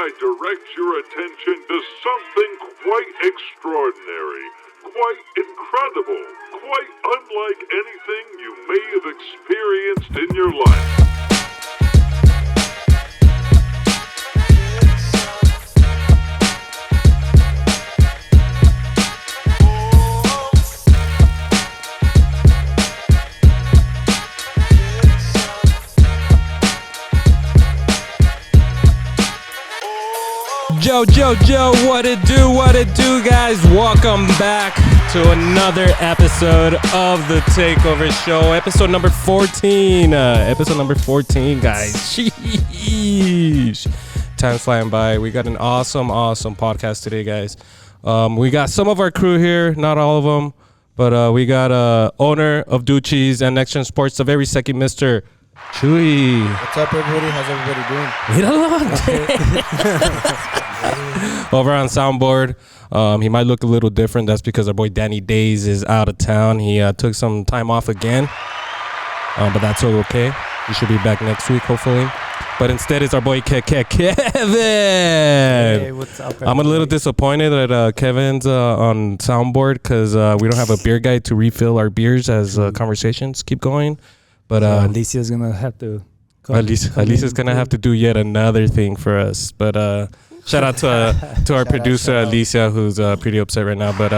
I direct your attention to something quite extraordinary, quite incredible, quite unlike anything you may have experienced in your life. Joe, what it do, guys? Welcome back to another episode of the Takeover Show, episode number 14. Guys. Sheesh. Time's flying by. We got an awesome podcast today, guys. We got some of our crew here, not all of them, but we got owner of Duchi's and Next Gen Sports, the very second Mr. Chuy. What's up, everybody? How's everybody doing? Over on soundboard, he might look a little different. That's because our boy Danny Days is out of town. He took some time off again, but that's all okay. He should be back next week, hopefully. But instead, it's our boy Kevin. Hey, what's up, everybody? I'm a little disappointed that Kevin's on soundboard because we don't have a beer guy to refill our beers as conversations keep going. But Alicia's gonna have to. Alicia's gonna have to do yet another thing for us. But shout out to our producer Alicia, who's pretty upset right now. But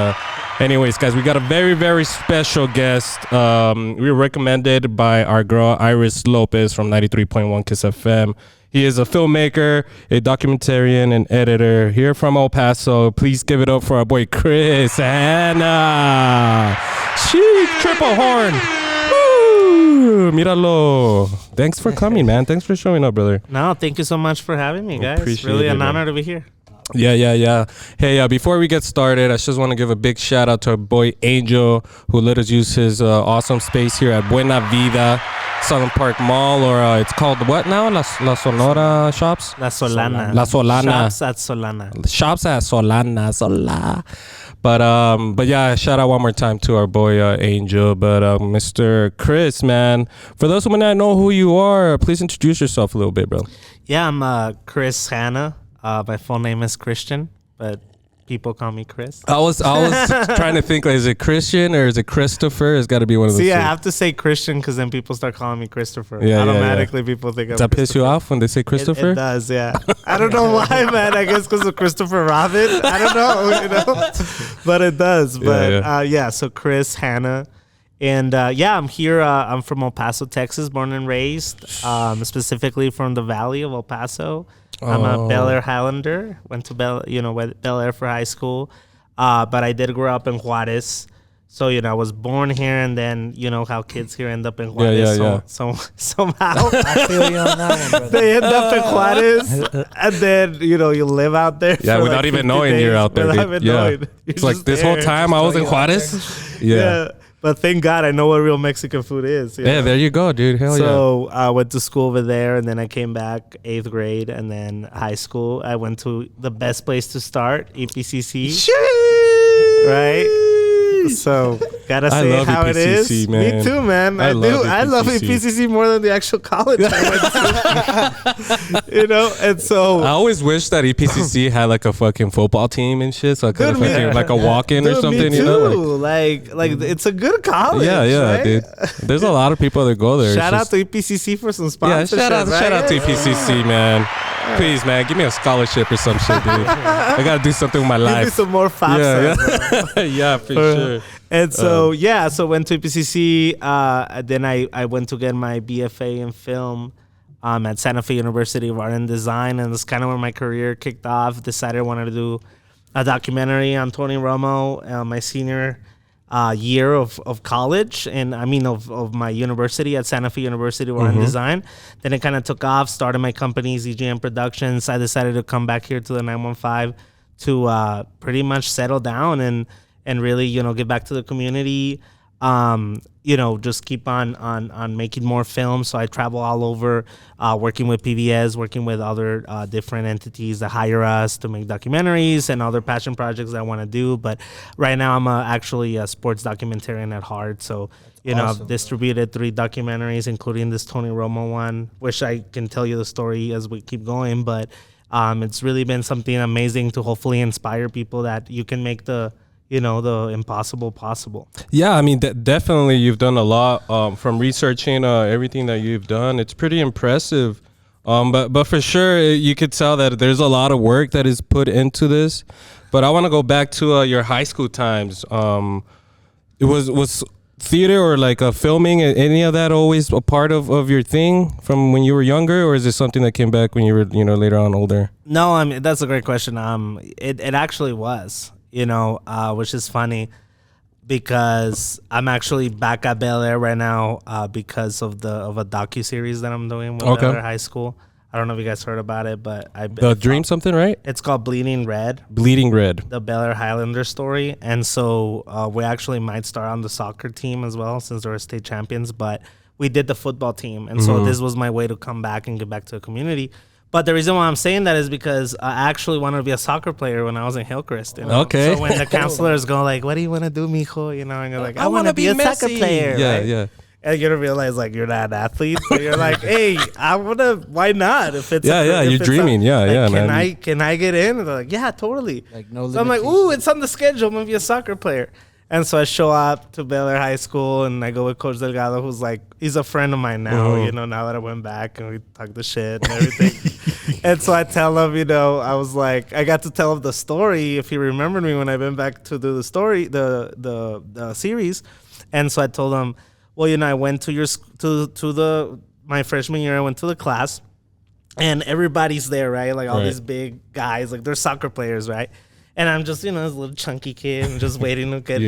anyways, guys, we got a very, very special guest. We were recommended by our girl Iris Lopez from 93.1 Kiss FM. He is a filmmaker, a documentarian, and editor here from El Paso. Please give it up for our boy Chris Hanna. Triple horn. Míralo. Thanks for coming, man. Thanks for showing up, brother. No, thank you so much for having me, guys. Appreciate really it, an man. honor to be here. Yeah. Hey, before we get started, I just want to give a big shout out to our boy Angel, who let us use his awesome space here at Buena Vida Southern Park Mall, or it's called what now? La Sonora Shops? La Solana. La Solana. Shops at Solana. Shops at Solana. But yeah, shout out one more time to our boy Angel. But Mr. Chris, man, for those who may not know who you are, please introduce yourself a little bit, bro. Yeah, I'm Chris Hanna. My full name is Christian, but people call me Chris. I was trying to think, like, is it Christian or is it Christopher? It's got to be one of those. See, I two. have to say Christian because then people start calling me Christopher. Yeah, automatically, people think I'm Does that piss you off when they say Christopher? It does, yeah. I don't know why, man. I guess because of Christopher Robin. I don't know, but it does. But so Chris Hanna. And I'm here. I'm from El Paso, Texas, born and raised, specifically from the Valley of El Paso. I'm a Bel Air Highlander. Went to Bel Air for high school, but I did grow up in Juarez. So I was born here, and then how kids here end up in Juarez. So somehow I feel you on that one, brother. they end up in Juarez, and then you live out there. Yeah, for without like even 50 knowing days, you're out there. without even knowing. It's like this whole time I was in Juarez. Yeah. But thank God I know what real Mexican food is. Yeah, there you go, dude. Hell so I went to school over there, and then I came back 8th grade, and then high school. I went to the best place to start, EPCC. Right? So gotta say how EPCC, it is. man. Me too, man. I love EPCC more than the actual college I went to. And so I always wish that EPCC had like a fucking football team and shit, so I could have like a walk-in or something. Me too. Like it's a good college. Yeah, right? dude. There's a lot of people that go there. Shout out to EPCC for some sponsorship. Shout out to EPCC, man. Please, man, give me a scholarship or some shit, dude. I gotta do something with my life. Give me some more FAFSA. Yeah, for sure. And so so went to EPCC. Then I went to get my BFA in film at Santa Fe University of Art and Design, and that's kind of where my career kicked off. Decided I wanted to do a documentary on Tony Romo, my senior year of college, and of my university at Santa Fe University of Art and Design. Then it kind of took off, started my company, ZGM Productions. I decided to come back here to the 915 to pretty much settle down and really, get back to the community, just keep on making more films. So I travel all over, working with PBS, working with other different entities that hire us to make documentaries and other passion projects that I want to do. But right now I'm actually a sports documentarian at heart. So, awesome. I've distributed 3 documentaries, including this Tony Romo one, which I can tell you the story as we keep going. But It's really been something amazing to hopefully inspire people that you can make the impossible possible. Yeah, I mean, definitely you've done a lot from researching everything that you've done. It's pretty impressive. But for sure, you could tell that there's a lot of work that is put into this. But I want to go back to your high school times. It was theater or like filming, any of that always a part of your thing from when you were younger, or is it something that came back when you were later on older? No, I mean, that's a great question. It actually was, which is funny because I'm actually back at Bel Air right now because of a docuseries that I'm doing with Bel Air High School. I don't know if you guys heard about it, but The Dream something, right? It's called Bleeding Red. Bleeding Red. The Bel Air Highlander story. And so we actually might start on the soccer team as well since they were state champions, but we did the football team. And so this was my way to come back and give back to the community. But the reason why I'm saying that is because I actually wanted to be a soccer player when I was in Hillcrest. Okay. So when the counselors go like, what do you want to do, mijo? And you're like, I want to be a soccer player. Yeah, right? yeah. And you don't realize like you're not an athlete, but you're like, hey, I wanna. Why not? If it's you're dreaming. Can I get in? And they're like, yeah, totally. Like no. So I'm like, ooh, it's on the schedule. I'm gonna be a soccer player. And so I show up to Bel Air High School and I go with Coach Delgado, who's like, he's a friend of mine now. Now that I went back and we talked the shit and everything. And so I tell him, I was like, I got to tell him the story if he remembered me when I went back to do the story, the series. And so I told him, well, I went to my freshman year. I went to the class, and everybody's there, right? Like all these big guys, like they're soccer players, right? And I'm just, this little chunky kid, and just waiting to get,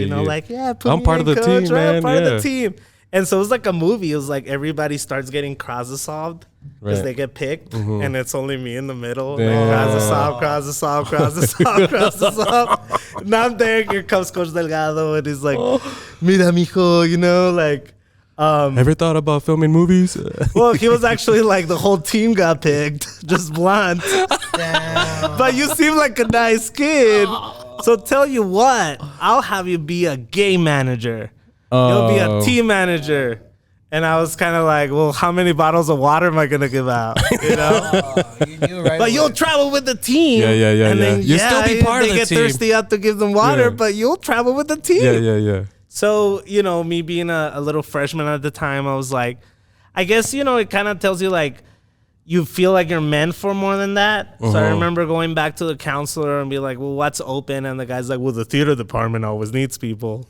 put I'm me part in, of the coach, team, right? man. I'm part of the team. And so it was like a movie. It was like everybody starts geting crosses solved because they get picked, and it's only me in the middle. Like, crosses solved. Now I'm there. Here comes Coach Delgado, and he's like, "Mira, mijo," like. Ever thought about filming movies? Well, he was actually like the whole team got picked, just blunt. Damn. But you seem like a nice kid. So tell you what, I'll have you be a game manager. You'll be a team manager. And I was kind of like, well, how many bottles of water am I going to give out? You knew right but you'll travel with the team. Yeah. And then, you'll still be part of the team. They get thirsty out to give them water, but you'll travel with the team. Yeah. So, me being a little freshman at the time, I was like, I guess, it kind of tells you, like, you feel like you're meant for more than that. So I remember going back to the counselor and be like, well, what's open? And the guy's like, well, the theater department always needs people.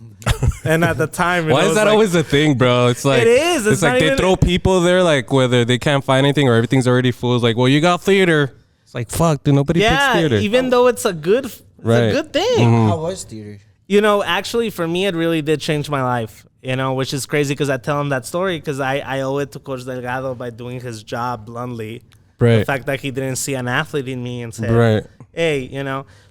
And at the time, why is that always a thing, bro? It's like, it is. It's like they throw people there, like, whether they can't find anything or everything's already full. It's like, well, you got theater. It's like, fuck, dude, nobody picks theater. Yeah, even though it's a good thing. How was theater? Actually, for me, it really did change my life, which is crazy because I tell him that story because I owe it to Coach Delgado by doing his job bluntly. Right. The fact that he didn't see an athlete in me and said, right. Hey,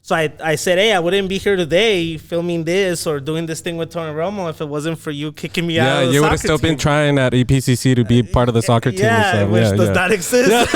So I said, hey, I wouldn't be here today filming this or doing this thing with Tony Romo if it wasn't for you kicking me out of the soccer team. Yeah, you would have still been trying at EPCC to be part of the soccer team. Which does not exist.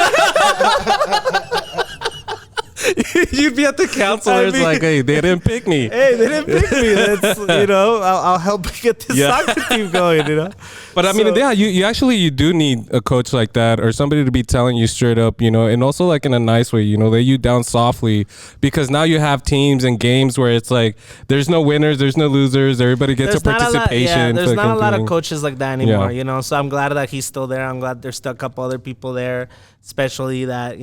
You'd be at the counselors like, hey, they didn't pick me. Hey, they didn't pick me. That's, I'll help get this soccer team going, But I mean, you do need a coach like that or somebody to be telling you straight up, and also like in a nice way, lay you down softly because now you have teams and games where it's like there's no winners, there's no losers, everybody gets a participation. There's not a lot of coaches like that anymore, So I'm glad that he's still there. I'm glad there's still a couple other people there, especially that,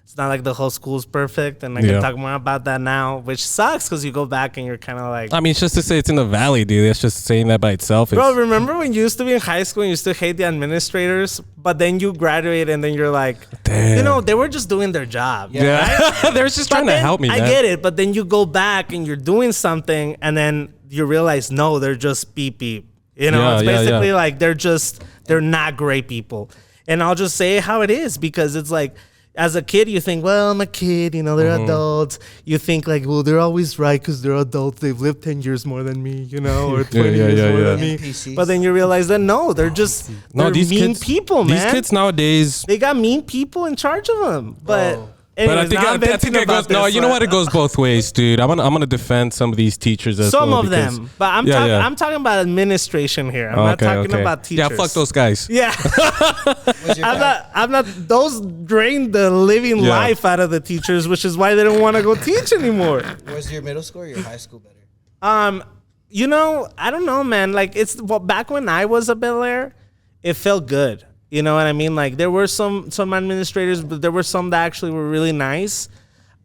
it's not like the whole school's perfect, and I can talk more about that now, which sucks because you go back and you're kind of like... I mean, it's just to say it's in the valley, dude. That's just saying that by itself. Bro, remember when you used to be in high school and you used to hate the administrators, but then you graduate and then you're like, damn. They were just doing their job. Yeah. Right? They were just trying to help me, man. I get it, but then you go back and you're doing something and then you realize, no, they're just beep. It's basically like they're not great people. And I'll just say how it is because it's like, as a kid, you think, well, I'm a kid, they're adults. You think like, well, they're always right because they're adults. They've lived 10 years more than me, or 20 years more than me. NPCs. But then you realize that, no, they're just they're mean people, man. These kids nowadays. They got mean people in charge of them. But But I Anyways, think now I'm I think venting it about goes. No, this, you know but- what? It goes both ways, dude. I'm gonna defend some of these teachers as Some well. of because- them, but I'm Yeah, talking. yeah. I'm talking about administration here. I'm not talking about teachers. Yeah, fuck those guys. Yeah, What's your I'm not. Those drained the living Yeah. life out of the teachers, which is why they don't want to go teach anymore. Was your middle school or your high school better? You know, I don't know, man. Like back when I was a Bel Air, it felt good. You know what I mean? Like there were some administrators, but there were some that actually were really nice.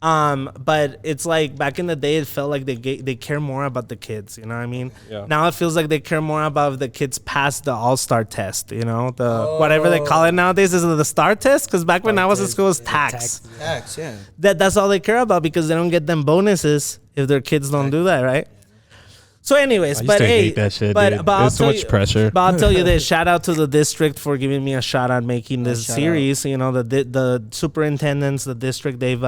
But it's like back in the day, it felt like they care more about the kids. You know what I mean? Yeah. Now it feels like they care more about if the kids pass the All-Star test. You know, whatever they call it nowadays, is it the STAR test? Because back when I was in school, it was tax. Tax, yeah. That's all they care about because they don't get them bonuses if their kids don't do that, right? So, anyways, I used but to hey, hate that shit, but, dude. but I'll There's so tell much you- pressure. But I'll tell you this: shout out to the district for giving me a shot on making this shout series. You know, the superintendents, the district, they've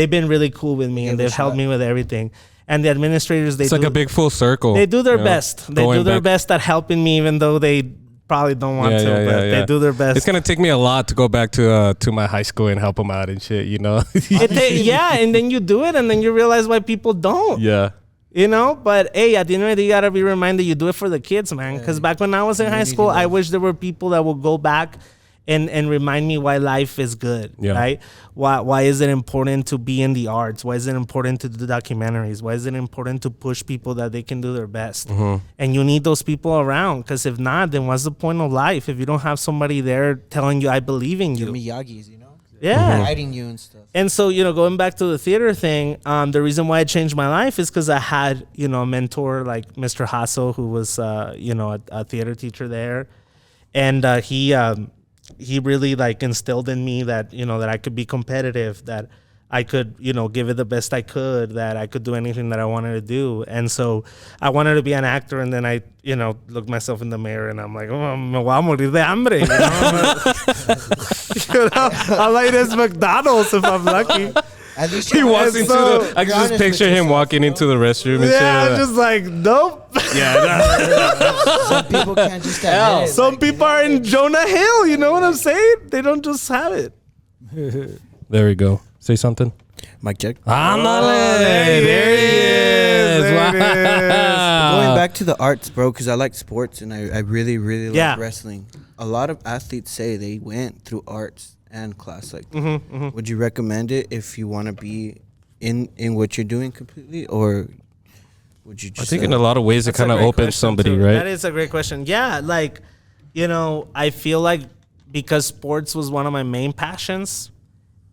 been really cool with me and Give it a they've helped shot. me with everything. And the administrators, It's like a big full circle. they do their you know, best. They going do their back- best at helping me, even though they probably don't want to. But they do their best. It's gonna take me a lot to go back to my high school and help them out and shit. You know? Yeah, and then you do it, and then you realize why people don't. yeah. You know, but hey, at the end of the day, you gotta be reminded you do it for the kids, man. Because back when I was in high school, I wish there were people that would go back and remind me why life is good, Yeah. right? Why is it important to be in the arts? Why is it important to do documentaries? Why is it important to push people that they can do their best? Mm-hmm. And you need those people around, because if not, then what's the point of life if you don't have somebody there telling you, I believe in you? Miyagi's, you know? Yeah. Guiding you and stuff. And so, you know, going back to the theater thing, the reason why I changed my life is because I had, you know, a mentor like Mr. Hasso, who was, you know, a theater teacher there. And he really like instilled in me that, you know, that I could be competitive, that I could, you know, give it the best I could, that I could do anything that I wanted to do. And so I wanted to be an actor, and then I, you know, looked myself in the mirror and I'm like, oh, me voy a morir de hambre. You know? You know, I'll eat this McDonald's if I'm lucky. At least He you're walks honest. into so- the. I can you're just honest picture with him yourself, walking you into know? the restroom and Yeah, shit. I'm just like, nope. Some people can't just admit it. Some Like, people are in Jonah Hill, you know what I'm saying? They don't just have it. There we go. Say something. Mic check. Ándale. there he is. There it is. Going back to the arts, bro, because I like sports and I really, really Yeah. like wrestling. A lot of athletes say they went through arts and class like that. Mm-hmm, Would you recommend it if you want to be in what you're doing completely, or would you I just think in a lot of ways it That's a kind of great opens question, somebody, too. right? That is a great question. Yeah, like, you know, I feel like because sports was one of my main passions,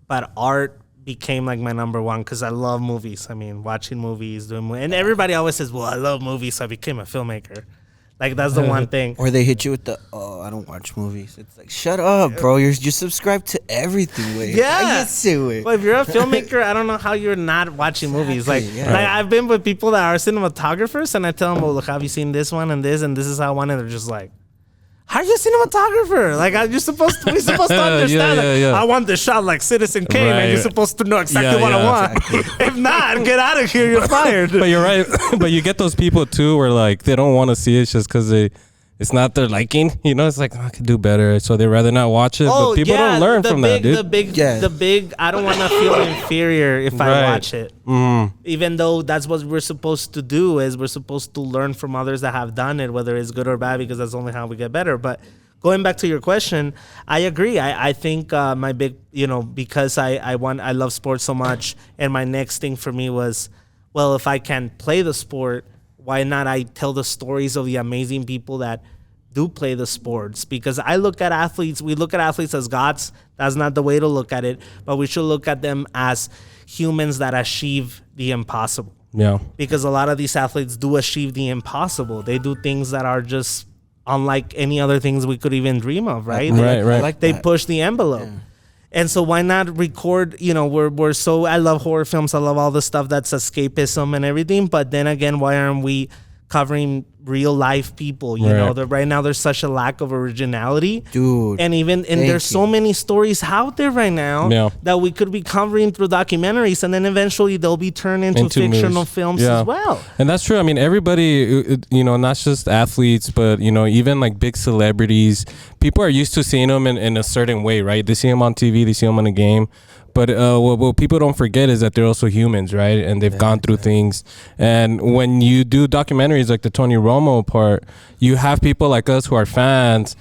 but art became like my number one because I love movies. I mean, watching movies, and everybody always says, well, I love movies, so I became a filmmaker. Like, that's the one thing. Or they hit you with the, oh, I don't watch movies. It's like, shut up, bro. You subscribe to everything. Wait, Yeah. I get to it. Well, if you're a filmmaker, I don't know how you're not watching movies. Like, Exactly, yeah. like I've been with people that are cinematographers, and I tell them, well, look, have you seen this one and this is how I want it? They're just like, how are you a cinematographer? Like, we're supposed to understand. yeah. I want this shot like Citizen Kane, and you're Right. supposed to know exactly Yeah, what I yeah, want. If not, get out of here. You're fired. But you're right. But you get those people too where like they don't want to see it just because it's not their liking. You know, it's like, I could do better. So they'd rather not watch it. but people don't learn from that, dude. The big, I don't want to feel inferior if I Right. watch it. Even though that's what we're supposed to do, is we're supposed to learn from others that have done it, whether it's good or bad, because that's only how we get better. But going back to your question, I agree. I think my big, you know, because I love sports so much, and my next thing for me was, well, if I can play the sport, why not I tell the stories of the amazing people that do play the sports? Because we look at athletes as gods. That's not the way to look at it, but we should look at them as humans that achieve the impossible. Yeah. Because a lot of these athletes do achieve the impossible. They do things that are just unlike any other things we could even dream of, right? Right, right. I like They that. push the envelope. And so why not record, you know, I love horror films. I love all the stuff that's escapism and everything. But then again, why aren't we covering real life people? You know, Right. that right now there's such a lack of originality. Dude, And there's so many stories out there right now Yeah. that we could be covering through documentaries, and then eventually they'll be turned into fictional movies. films Yeah. as well. And that's true. I mean, everybody, you know, not just athletes, but, you know, even like big celebrities, people are used to seeing them in a certain way, right? They see them on TV, they see them in a game. But what people don't forget is that they're also humans, right? And they've gone through things. And when you do documentaries like the Tony Romo part, you have people like us who are fans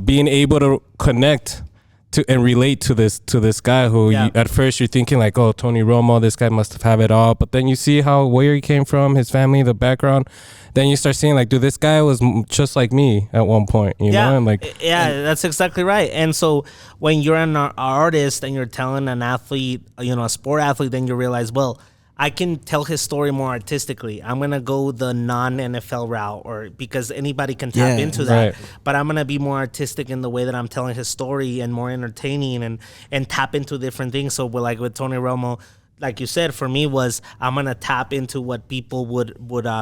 being able to connect to and relate to this guy who at first you're thinking like, oh, Tony Romo, this guy must have it all. But then you see where he came from, his family, the background. Then you start seeing like, dude, this guy was just like me at one point, you know? And like, that's exactly right. And so when you're an artist and you're telling an athlete, a sport athlete, then you realize, well, I can tell his story more artistically. I'm going to go the non-NFL route, or because anybody can tap into that. Right. But I'm going to be more artistic in the way that I'm telling his story and more entertaining and tap into different things. So like with Tony Romo, like you said, for me was I'm gonna tap into what people would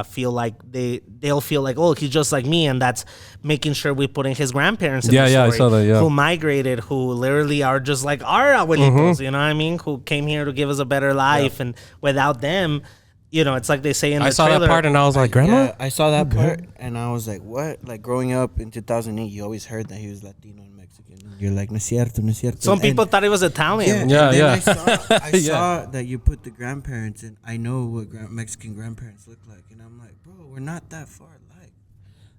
feel like they'll feel like, oh, he's just like me, and that's making sure we put in his grandparents in the story, I saw that, who migrated, who literally are just like our abuelitos, you know what I mean, who came here to give us a better life, and without them, it's like they say in the trailer. I saw that part and I was like, Grandma? Yeah, I saw that part and I was like, what? Like growing up in 2008, you always heard that he was Latino and Mexican. You're like, no es cierto, no es cierto. Some people thought he was Italian. I saw that you put the grandparents in. I know what Mexican grandparents look like. And I'm like, bro, we're not that far alike.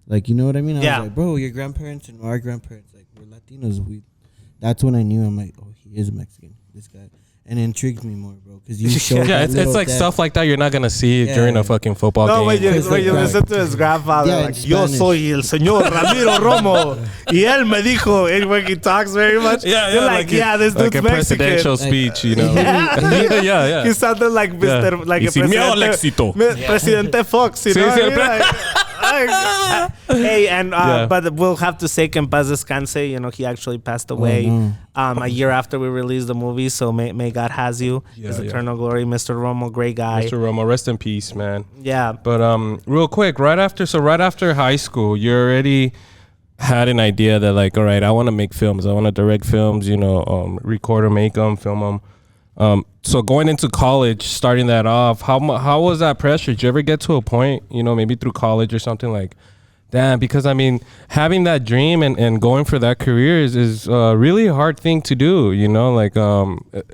Like, you know what I mean? I was like, bro, your grandparents and our grandparents, like, we're Latinos. That's when I knew. I'm like, oh, he is a Mexican, this guy. And it intrigued me more, bro, because you showed it's like stuff like that you're not gonna see during a fucking football game. No, when you listen to his grandfather, like, yo soy el señor Ramiro Romo, y él me dijo, and when he talks very much, you're like this dude's like a Mexican. presidential speech, you know? Yeah. He sounded like Mr. Like a Presidente Fox, you know? Hey, and but we'll have to say que en paz descanse. He actually passed away a year after we released the movie. So may God has you. His eternal glory, Mr. Romo, great guy. Mr. Romo, rest in peace, man. Yeah. But real quick, right after high school, you already had an idea that like, all right, I want to make films. I want to direct films. Record or make them, film them. So going into college, starting that off, how was that pressure? Did you ever get to a point, maybe through college or something like, damn, because I mean, having that dream and going for that career is a really hard thing to do, like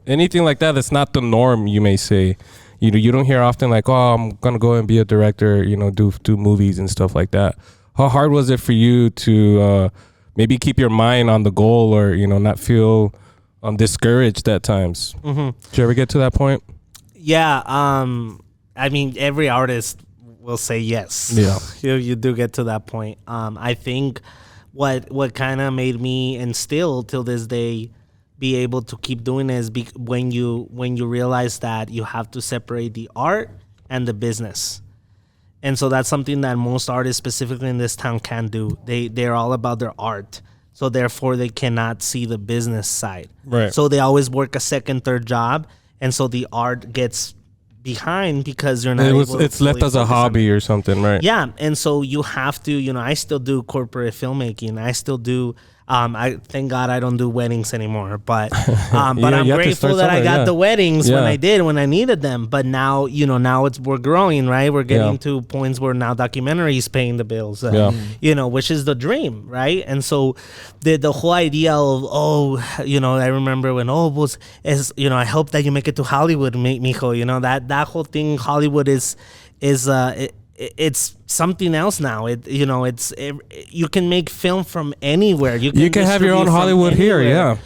anything like that's not the norm, you may say. You don't hear often like, oh, I'm going to go and be a director, do movies and stuff like that. How hard was it for you to maybe keep your mind on the goal or, not feel discouraged at times? Did you ever get to that point? Yeah. I mean, every artist will say yes. Yeah. You do get to that point. I think what kind of made me, and still till this day, be able to keep doing it is when you realize that you have to separate the art and the business. And so that's something that most artists, specifically in this town, can't do. They're all about their art. So therefore, they cannot see the business side. Right. So they always work a second, third job, and so the art gets behind because you're not. It's left as a hobby or something, right? Yeah, and so you have to. I still do corporate filmmaking. I still do. I thank God I don't do weddings anymore, but I'm grateful that I got the weddings when I needed them. But now, now we're growing, right? We're getting to points where now documentaries paying the bills, which is the dream, right? And so the whole idea of, I remember when, I hope that you make it to Hollywood, mijo, that whole thing, Hollywood is it's something else now. You can make film from anywhere. You can have your own Hollywood here.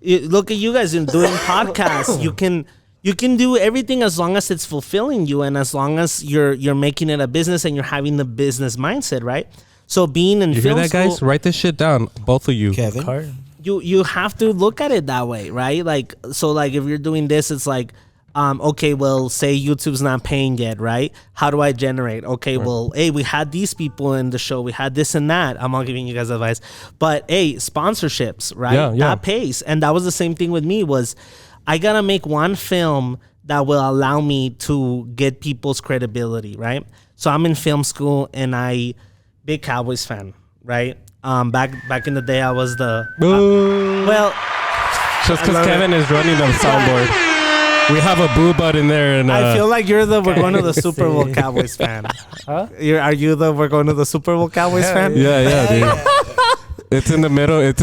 Look at you guys doing podcasts. You can do everything as long as it's fulfilling you, and as long as you're making it a business and you're having the business mindset, right? So being in film hear that, school, guys? Write this shit down, both of you. Kevin, you have to look at it that way, right? Like, so like if you're doing this, it's like, okay, well, say YouTube's not paying yet, right? How do I generate? Okay, well, hey, we had these people in the show. We had this and that. I'm not giving you guys advice. But, hey, sponsorships, right? That pays. And that was the same thing with me was I got to make one film that will allow me to get people's credibility, right? So I'm in film school and big Cowboys fan, right? Back in the day, I was the... just because Kevin is running the soundboard. We have a boo button there, and I feel like you're the we're going to the Super Bowl Cowboys fan. Huh? Are you the we're going to the Super Bowl Cowboys fan? Yeah, dude. It's in the middle. It's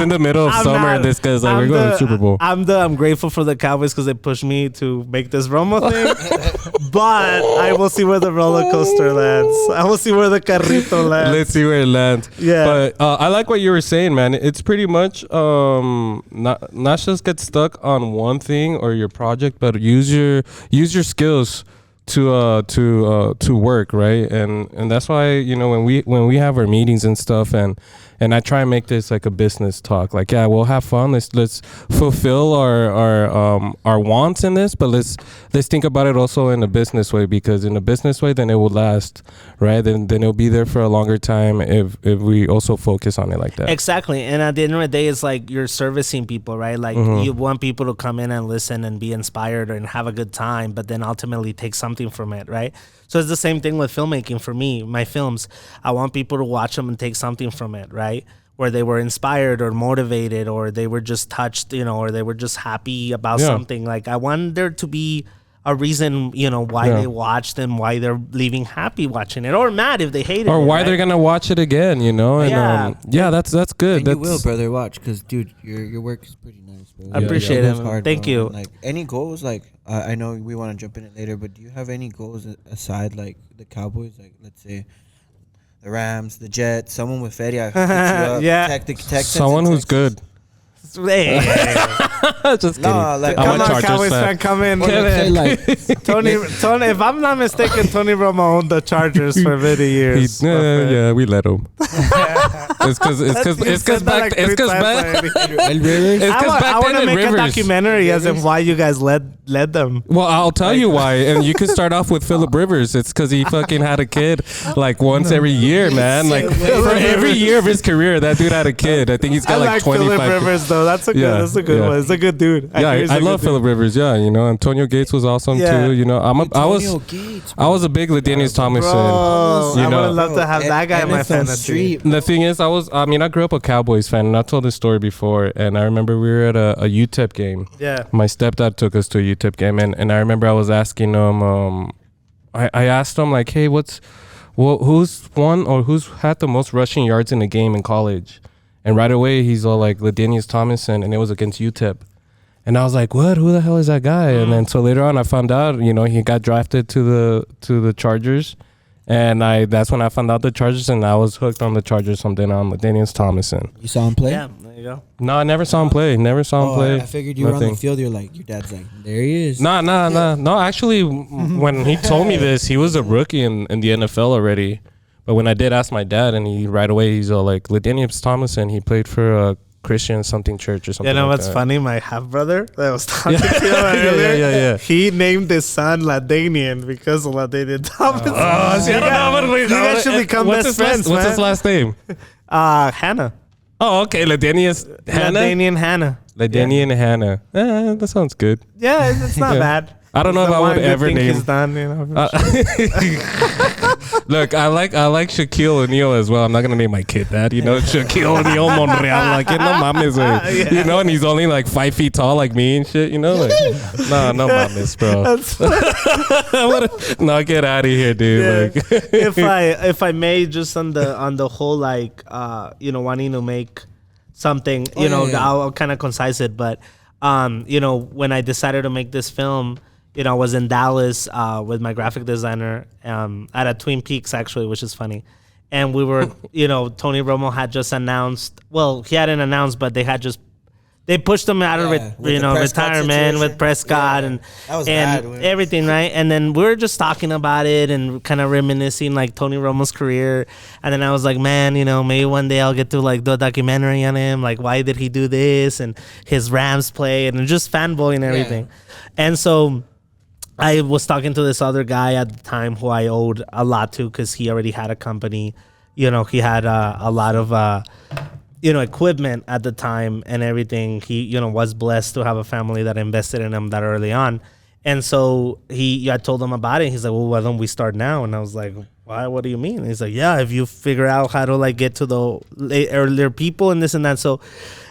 in the middle of summer, and this guy's like, we're going to the Super Bowl. I'm grateful for the Cowboys because they pushed me to make this Romo thing. But I will see where the roller coaster lands. I will see where the carrito lands. Let's see where it lands. Yeah. But I like what you were saying, man. It's pretty much not just get stuck on one thing or your project, but use your skills to work, right? And that's why, you know, when we have our meetings and stuff, and I try and make this like a business talk, like, yeah, we'll have fun, let's fulfill our wants in this, but let's think about it also in a business way, because in a business way, then it will last, right? Then it'll be there for a longer time if we also focus on it like that. Exactly. And at the end of the day, it's like you're servicing people, right? Like you want people to come in and listen and be inspired and have a good time, but then ultimately take something from it, right? So it's the same thing with filmmaking for me, my films. I want people to watch them and take something from it, right? Where they were inspired or motivated, or they were just touched, you know, or they were just happy about something. Like, I want there to be a reason, you know, why they watched and why they're leaving happy watching it, or mad if they hate it, or why right? they're gonna watch it again, you know. And that's good. And you will, brother. Watch, because dude, your work is pretty nice, bro. I appreciate it. Hard, Thank bro. you. Like, any goals? Like, I know we want to jump in it later, but do you have any goals aside, like the Cowboys? Like, let's say the Rams, the Jets, someone with Feria. Yeah. Someone who's good. Hey. Just kidding. No, like, I'm Come a on, Chargers Cowboys fan. fan, come in. Tony, Tony, if I'm not mistaken, Tony Romo owned the Chargers for many years. Yeah, we let him. It's because back then to make Rivers. a documentary as in why you guys led them. Well, I'll tell you why, and you can start off with Phillip Rivers. It's because he fucking had a kid like once every year, man. Like for every year of his career, that dude had a kid. I think he's got like 25. Phillip Rivers though. That's a good one. It's a good dude. I love Phillip Rivers. Yeah, you know, Antonio Gates was awesome too. You know, I was a big Ladainius Tomlinson. I would love to have that guy in my fantasy. The thing is, I grew up a Cowboys fan, and I told this story before, and I remember we were at a UTEP game. Yeah. My stepdad took us to a UTEP game, and I remember I was asking him, I asked him, like, hey, who's won or who's had the most rushing yards in a game in college? And right away, he's all like, Ladainius Tomlinson, and it was against UTEP. And I was like, what? Who the hell is that guy? And then so later on, I found out, you know, he got drafted to the Chargers. And that's when I found out the Chargers, and I was hooked on the Chargers from then on. Ladainius Tomlinson. You saw him play? Yeah, there you go. No, I never saw him play. I figured you were on the field. You're like, your dad's like, there he is. No. Actually, when he told me this, he was a rookie in the NFL already. But when I did ask my dad, and he right away, he's all like, Ladainius Tomlinson, he played for Christian something church or something. You know like what's that. funny? My half brother that was talking to you earlier. Yeah. He named his son Ladainian because of Ladainian Tomlinson. You guys should become best friends, What's man. his last name? Hannah. Oh, okay. Ladainius Hanna. Ladainian Hannah. Ladainian Hanna. That sounds good. Yeah, it's not bad. I don't know if I would ever name. He's done, you know. Look, I like Shaquille O'Neal as well. I'm not gonna name my kid that, you know, Shaquille O'Neal Monreal, like, you know, mames, you know, and he's only like 5 feet tall like me and shit, you know, like, no mames, bro. No, get out of here, dude. Yeah. Like, if I may, just on the whole, like, you know, wanting to make something, you know, I'll kind of concise it, but you know, when I decided to make this film, you know, I was in Dallas with my graphic designer at a Twin Peaks, actually, which is funny. And we were, you know, Tony Romo had just announced, well, he hadn't announced, but they pushed him out of retirement with Prescott and everything, right? And then we were just talking about it and kind of reminiscing like Tony Romo's career. And then I was like, man, you know, maybe one day I'll get to like do a documentary on him. Like, why did he do this? And his Rams play and just fanboying everything. And so I was talking to this other guy at the time who I owed a lot to because he already had a company. You know, he had a lot of, you know, equipment at the time and everything. He, you know, was blessed to have a family that invested in him that early on. And so I told him about it. He's like, well, why don't we start now? And I was like, why? What do you mean? And he's like, yeah, if you figure out how to like get to the earlier people and this and that. So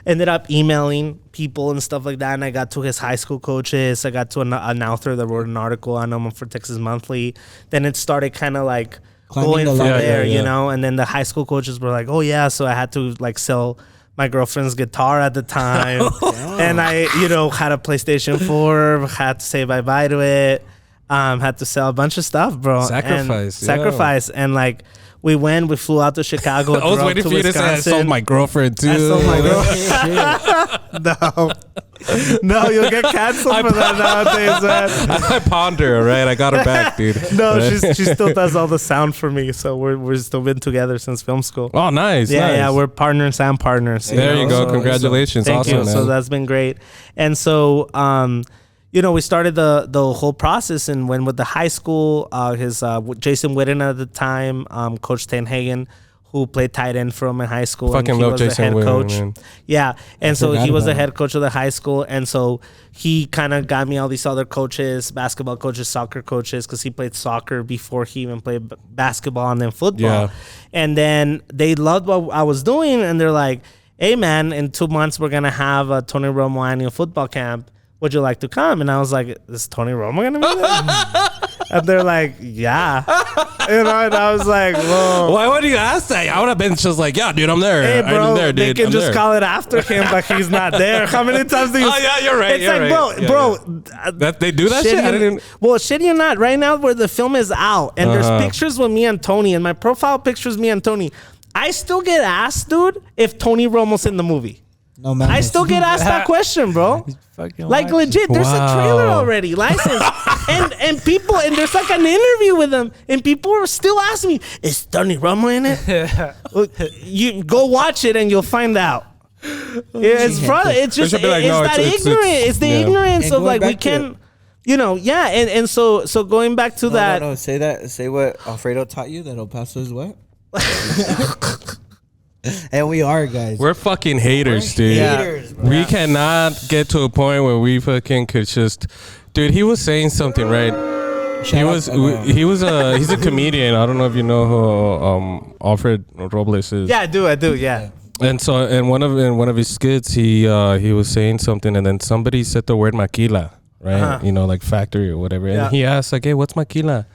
ended up emailing people and stuff like that. And I got to his high school coaches. I got to an author that wrote an article on him for Texas Monthly. Then it started kind of like going from ladder. there, you know. And then the high school coaches were like, "Oh yeah," so I had to like sell my girlfriend's guitar at the time, and I, you know, had a PlayStation 4, had to say bye to it, had to sell a bunch of stuff, bro. Sacrifice, and like. We flew out to Chicago. I was waiting for you to say I sold my girlfriend too. I sold my girlfriend. No, you'll get canceled for that nowadays, man. I pawned her, right? I got her back, dude. No, she still does all the sound for me. So we're still been together since film school. Oh, nice. Yeah, we're partners and partners. There you go. Congratulations. Thank awesome, you. man. So that's been great. And so, you know, we started the whole process and went with the high school. Jason Witten at the time, Coach Tenhagen, who played tight end for him in high school. Fucking love Jason Witten, man. Yeah, and so he was the head coach of the high school, and so he kind of got me all these other coaches, basketball coaches, soccer coaches, because he played soccer before he even played basketball and then football. Yeah. And then they loved what I was doing, and they're like, "Hey, man, in 2 months we're gonna have a Tony Romo annual football camp. Would you like to come?" And I was like, "Is Tony Romo gonna be there?" And they're like, "Yeah." You know, and I was like, "Whoa." Why would you ask that? I would have been just like, "Yeah, dude, I'm there." Hey, bro, I'm there, dude. they can just call it after him, but he's not there. How many times do you? Oh yeah, you're right. It's like, bro. That they do that shit. Well, shit, you're not right now. Where the film is out, and there's pictures with me and Tony, and my profile pictures me and Tony. I still get asked, dude, if Tony Romo's in the movie. No man. I still get asked that question, bro. Like legit, there's a trailer already, licensed, and people, and there's like an interview with them, and people are still asking me, "Is Tony Romo in it?" You go watch it and you'll find out. It's just it's the ignorance of like we can, you know, yeah, and so going back to that. No, say what Alfredo taught you, that El Paso is what. And we are, guys. We're fucking haters, dude. Haters, bro. We cannot get to a point where we fucking could just, dude. He was saying something, right? He's a comedian. I don't know if you know who Alfred Robles is. Yeah, I do. Yeah. And so in one of his skits, he was saying something, and then somebody said the word maquila, right? You know, like factory or whatever. And he asked like, "Hey, what's maquila?"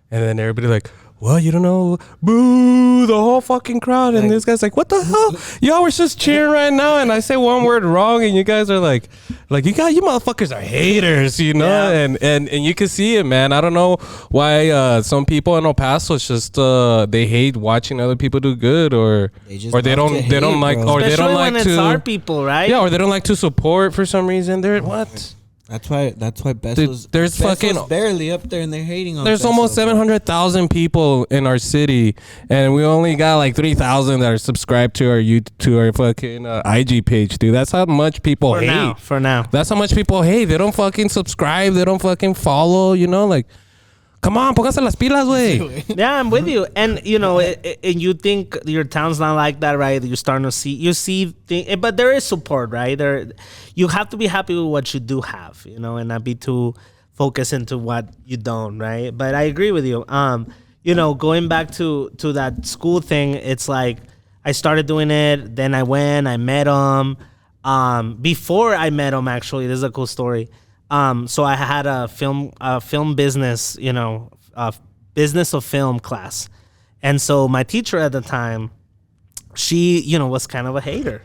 And then everybody like, "Well, you don't know." Boo, the whole fucking crowd. And this guy's like, "What the hell? Y'all were just cheering right now, and I say one word wrong, and you guys are like you motherfuckers are haters, you know?" Yeah. And you can see it, man. I don't know why some people in El Paso just they hate watching other people do good, or they don't like, or especially they don't like when to. It's our people, right? Yeah, or they don't like to support for some reason. They're what? That's why Besso's, there's fucking barely up there, and they're hating on. There's almost 700,000 people in our city, and we only got like 3,000 that are subscribed to our fucking IG page, dude. That's how much people hate. For now, that's how much people hate. They don't fucking subscribe. They don't fucking follow. You know, like, come on, póngase las pilas, güey. Yeah, I'm with you. And you know, and you think your town's not like that, right? You're starting to see, but there is support, right? You have to be happy with what you do have, you know, and not be too focused into what you don't, right? But I agree with you. You know, going back to that school thing, it's like I started doing it. Then I met him. Before I met him, actually, this is a cool story. So I had a film business, you know, business of film class. And so my teacher at the time, she, you know, was kind of a hater.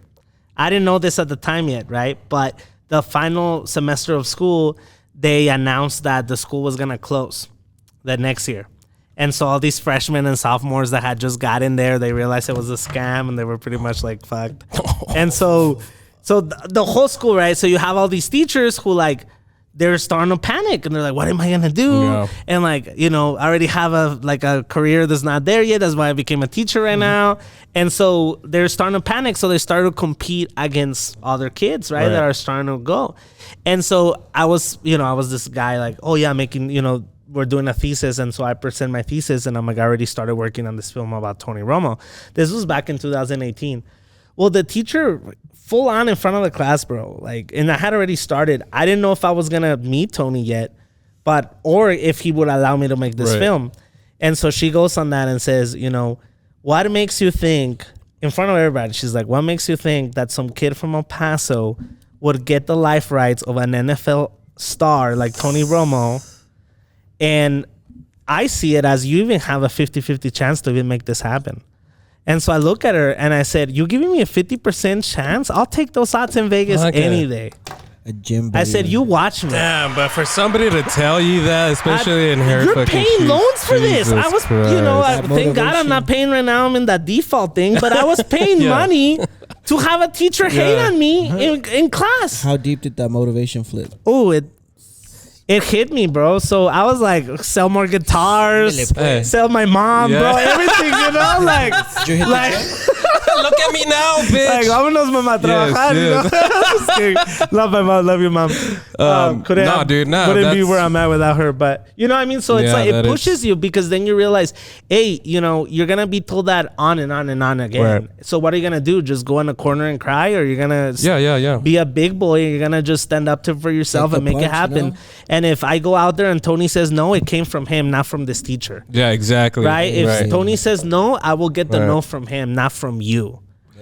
I didn't know this at the time yet, right? But the final semester of school, they announced that the school was going to close the next year. And so all these freshmen and sophomores that had just got in there, they realized it was a scam, and they were pretty much like fucked. And so the whole school, right? So you have all these teachers who like, they're starting to panic, and they're like, "What am I gonna do?" Yeah. And like, you know, I already have a career that's not there yet. That's why I became a teacher right now. And so they're starting to panic. So they started to compete against other kids, right? That are starting to go. And so I was this guy like, "Oh yeah, we're doing a thesis." And so I present my thesis, and I'm like, I already started working on this film about Tony Romo. This was back in 2018. Well, the teacher, full on in front of the class, bro. Like, and I had already started. I didn't know if I was gonna meet Tony yet, or if he would allow me to make this film. And so she goes on that and says, you know, what makes you think, in front of everybody, she's like, what makes you think that some kid from El Paso would get the life rights of an NFL star like Tony Romo, and I see it as you even have a 50-50 chance to even make this happen. And so I look at her and I said, you giving me a 50% chance? I'll take those odds in Vegas any day. A gym. I said, you watch me. Damn, but for somebody to tell you that, especially in her you're fucking paying shoes, loans for this. I was, Christ. thank God I'm not paying right now. I'm in that default thing, but I was paying money to have a teacher hate on me in class. How deep did that motivation flip? Oh, it hit me, bro. So I was like, sell more guitars, sell my mom, bro, everything, Did you hit Look at me now, bitch. Like, vámonos, mamá, trabajar. Yes. Love my mom, love you, mom. Wouldn't be where I'm at without her. But you know what I mean? So it's like it pushes you, because then you realize, hey, you're gonna be told that on and on and on again. Right. So what are you gonna do? Just go in a corner and cry, or you're gonna be a big boy and you're gonna just stand up for yourself and make it happen. And if I go out there and Tony says no, it came from him, not from this teacher. Yeah, exactly. Right? If Tony says no, I will get the no from him, not from you.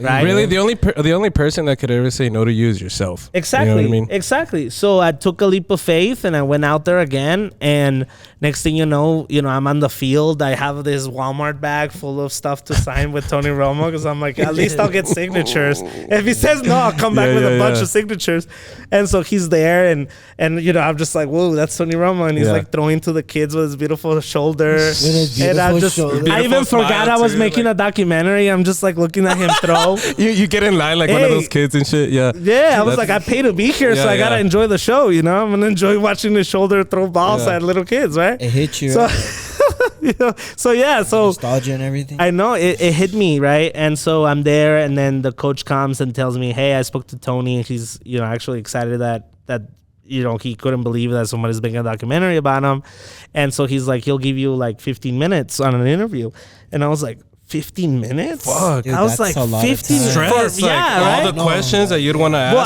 Right? Really, the only person that could ever say no to you is yourself. Exactly. You know what I mean? Exactly. So I took a leap of faith and I went out there again. And next thing you know, I'm on the field. I have this Walmart bag full of stuff to sign with Tony Romo, because I'm like, at least I'll get signatures. If he says no, I'll come back with a bunch of signatures. And so he's there, and I'm just like, whoa, that's Tony Romo, and he's like throwing to the kids with his beautiful shoulder. I even forgot I was making a documentary. I'm just like looking at him throw. You get in line like one of those kids and shit. Yeah, I was like, I pay to be here, so I gotta enjoy the show. I'm gonna enjoy watching his shoulder throw balls at little kids, right? It hit you. So, so nostalgia and everything. I know it hit me, right? And so I'm there, and then the coach comes and tells me, hey, I spoke to Tony, and he's actually excited that he couldn't believe that somebody's making a documentary about him. And so he's like, he'll give you like 15 minutes on an interview. And I was like, 15 minutes? Fuck. Dude, I was like, 15 stress, all the questions that you'd want to ask. Well,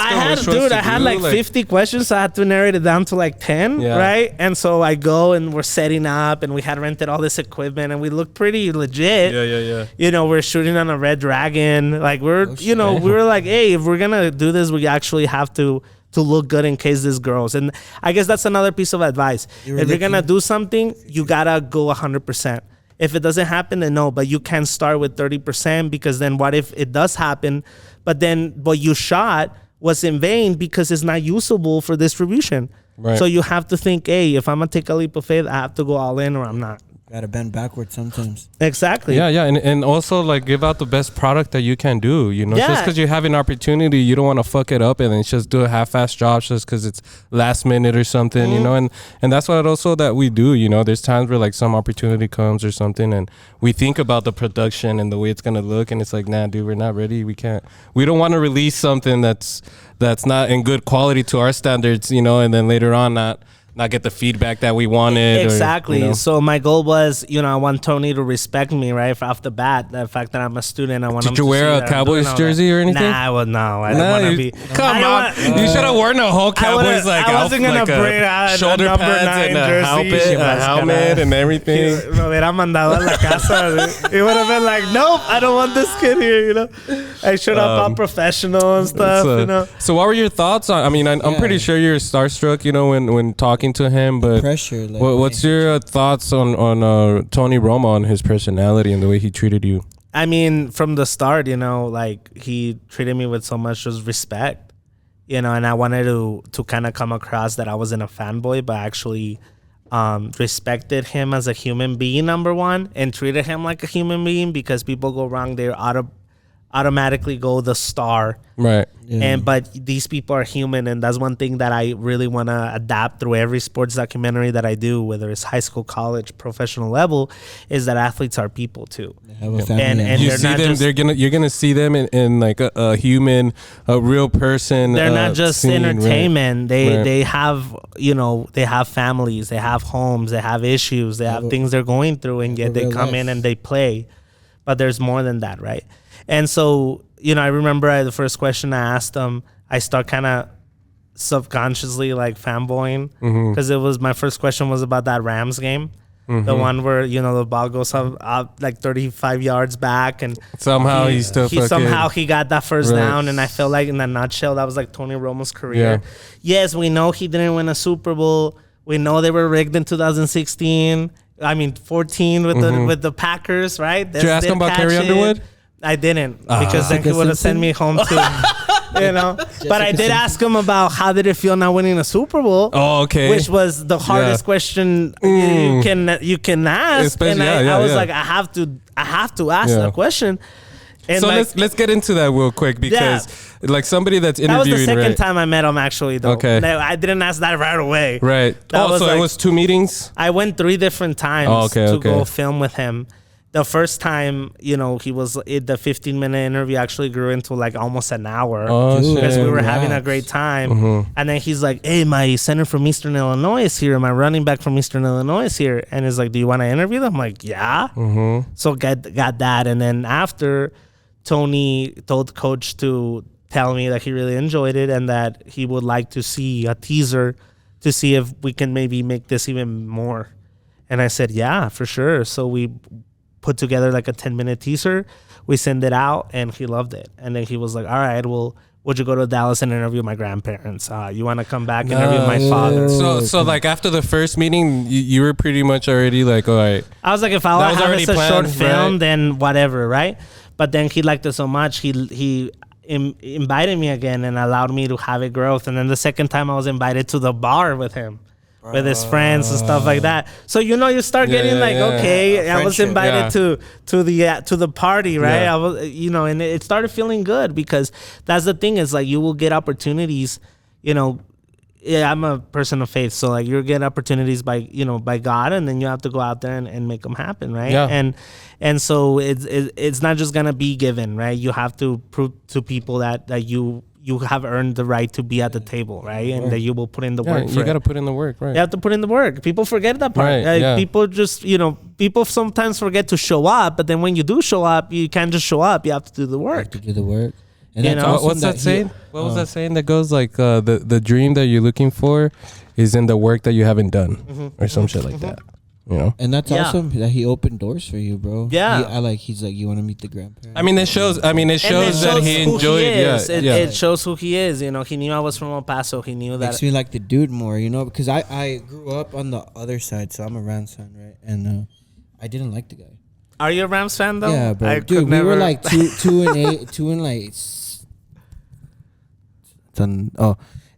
I had like 50 questions, so I had to narrow it down to like 10, right? And so I go, and we're setting up, and we had rented all this equipment, and we looked pretty legit. Yeah. We're shooting on a Red Dragon. Like we were like, hey, if we're gonna do this, we actually have to look good in case this grows. And I guess that's another piece of advice. If you're gonna do something, you gotta go 100%. If it doesn't happen, then no, but you can start with 30%, because then what if it does happen, but then what you shot was in vain because it's not usable for distribution. Right. So you have to think, hey, if I'm going to take a leap of faith, I have to go all in, or I'm not. Gotta bend backwards sometimes. Exactly. Yeah, and also like give out the best product that you can do. Just because you have an opportunity, you don't want to fuck it up and then just do a half-assed job just because it's last minute or something. And that's what also that we do. There's times where like some opportunity comes or something, and we think about the production and the way it's gonna look, and it's like, nah, dude, we're not ready. We don't want to release something that's not in good quality to our standards. And then later on not get the feedback that we wanted. Exactly. So my goal was, I want Tony to respect me right off the bat. The fact that I'm a student, I want him to see. Did you wear a Cowboys jersey or anything? Nah, I didn't want to be. Come on. You should have worn a whole Cowboys I wasn't going to bring shoulder pads and a helmet and everything. Me hubiera mandado a la casa. It would have been like, nope, I don't want this kid here, I showed up all professional and stuff, So what were your thoughts on, I'm pretty sure you're starstruck, when talking to him, but pressure, what's your thoughts on Tony Romo and his personality and the way he treated you? From the start, he treated me with so much just respect, and I wanted to kind of come across that I wasn't a fanboy, but actually respected him as a human being, number one, and treated him like a human being, because people go wrong, they're automatically go the star, right? But these people are human, and that's one thing that I really want to adapt through every sports documentary that I do, whether it's high school, college, professional level, is that athletes are people too. They have a family, and you see them. You're gonna see them in like a human, a real person. They're not just entertainment. Right? They have they have families, they have homes, they have issues, they have things they're going through, and yet they come in and they play. But there's more than that, right? And so, I remember the first question I asked him, I start kind of subconsciously like fanboying, because it was my first question was about that Rams game. The one where, the ball goes up like 35 yards back, and somehow he got that first down. And I felt like, in a nutshell, that was like Tony Romo's career. Yeah. Yes, we know he didn't win a Super Bowl. We know they were rigged in 2016. I mean, 14 with the Packers, right? Did you ask him about Carrie Underwood? I didn't, because then he would have sent me home too. But I did ask him about how did it feel not winning a Super Bowl. Oh, okay. Which was the hardest question you can ask. Especially, and I was like, I have to ask that question. And so like, let's get into that real quick, because like somebody that's interviewing. That was the second time I met him, actually, though. Okay. I didn't ask that right away. Right. So it was 2 meetings? I went 3 different times to go film with him. The first time, he was the 15-minute interview actually grew into like almost an hour, because we were having a great time. And then he's like, "Hey, my center from Eastern Illinois is here. My running back from Eastern Illinois is here." And he's like, "Do you want to interview them?" I'm like, "Yeah." So got that. And then after, Tony told coach to tell me that he really enjoyed it and that he would like to see a teaser to see if we can maybe make this even more. And I said, "Yeah, for sure." So we put together like a 10-minute teaser. We sent it out and he loved it. And then he was like, "All right, well, would you go to Dallas and interview my grandparents? You want to come back and interview my father?" So like after the first meeting, you were pretty much already like, all right. I was like, if I have this a short film, then whatever, right? But then he liked it so much, he invited me again and allowed me to have it growth. And then the second time I was invited to the bar with him. With his friends and stuff like that. So you start getting okay, I was invited to the party, right? I was, and it started feeling good, because that's the thing, is like you will get opportunities, I'm a person of faith, so like you get opportunities by God, and then you have to go out there and make them happen, right? And so it's not just gonna be given, right? You have to prove to people that you have earned the right to be at the table, right? And that you will put in the work. You got to put in the work, right? You have to put in the work. People forget that part. Right, People just, people sometimes forget to show up, but then when you do show up, you can't just show up. You have to do the work. And what's that saying? What was that saying that goes like, the dream that you're looking for is in the work that you haven't done, or some shit like that. And that's awesome that he opened doors for you, bro. Yeah. He's like, you want to meet the grandparents? I mean, it shows that he enjoyed it. It shows who he is. He knew I was from El Paso. He knew that. Makes me like the dude more, because I grew up on the other side, so I'm a Rams fan, right? And I didn't like the guy. Are you a Rams fan, though? Yeah, bro. Dude, we were like 2-8, 2 and like...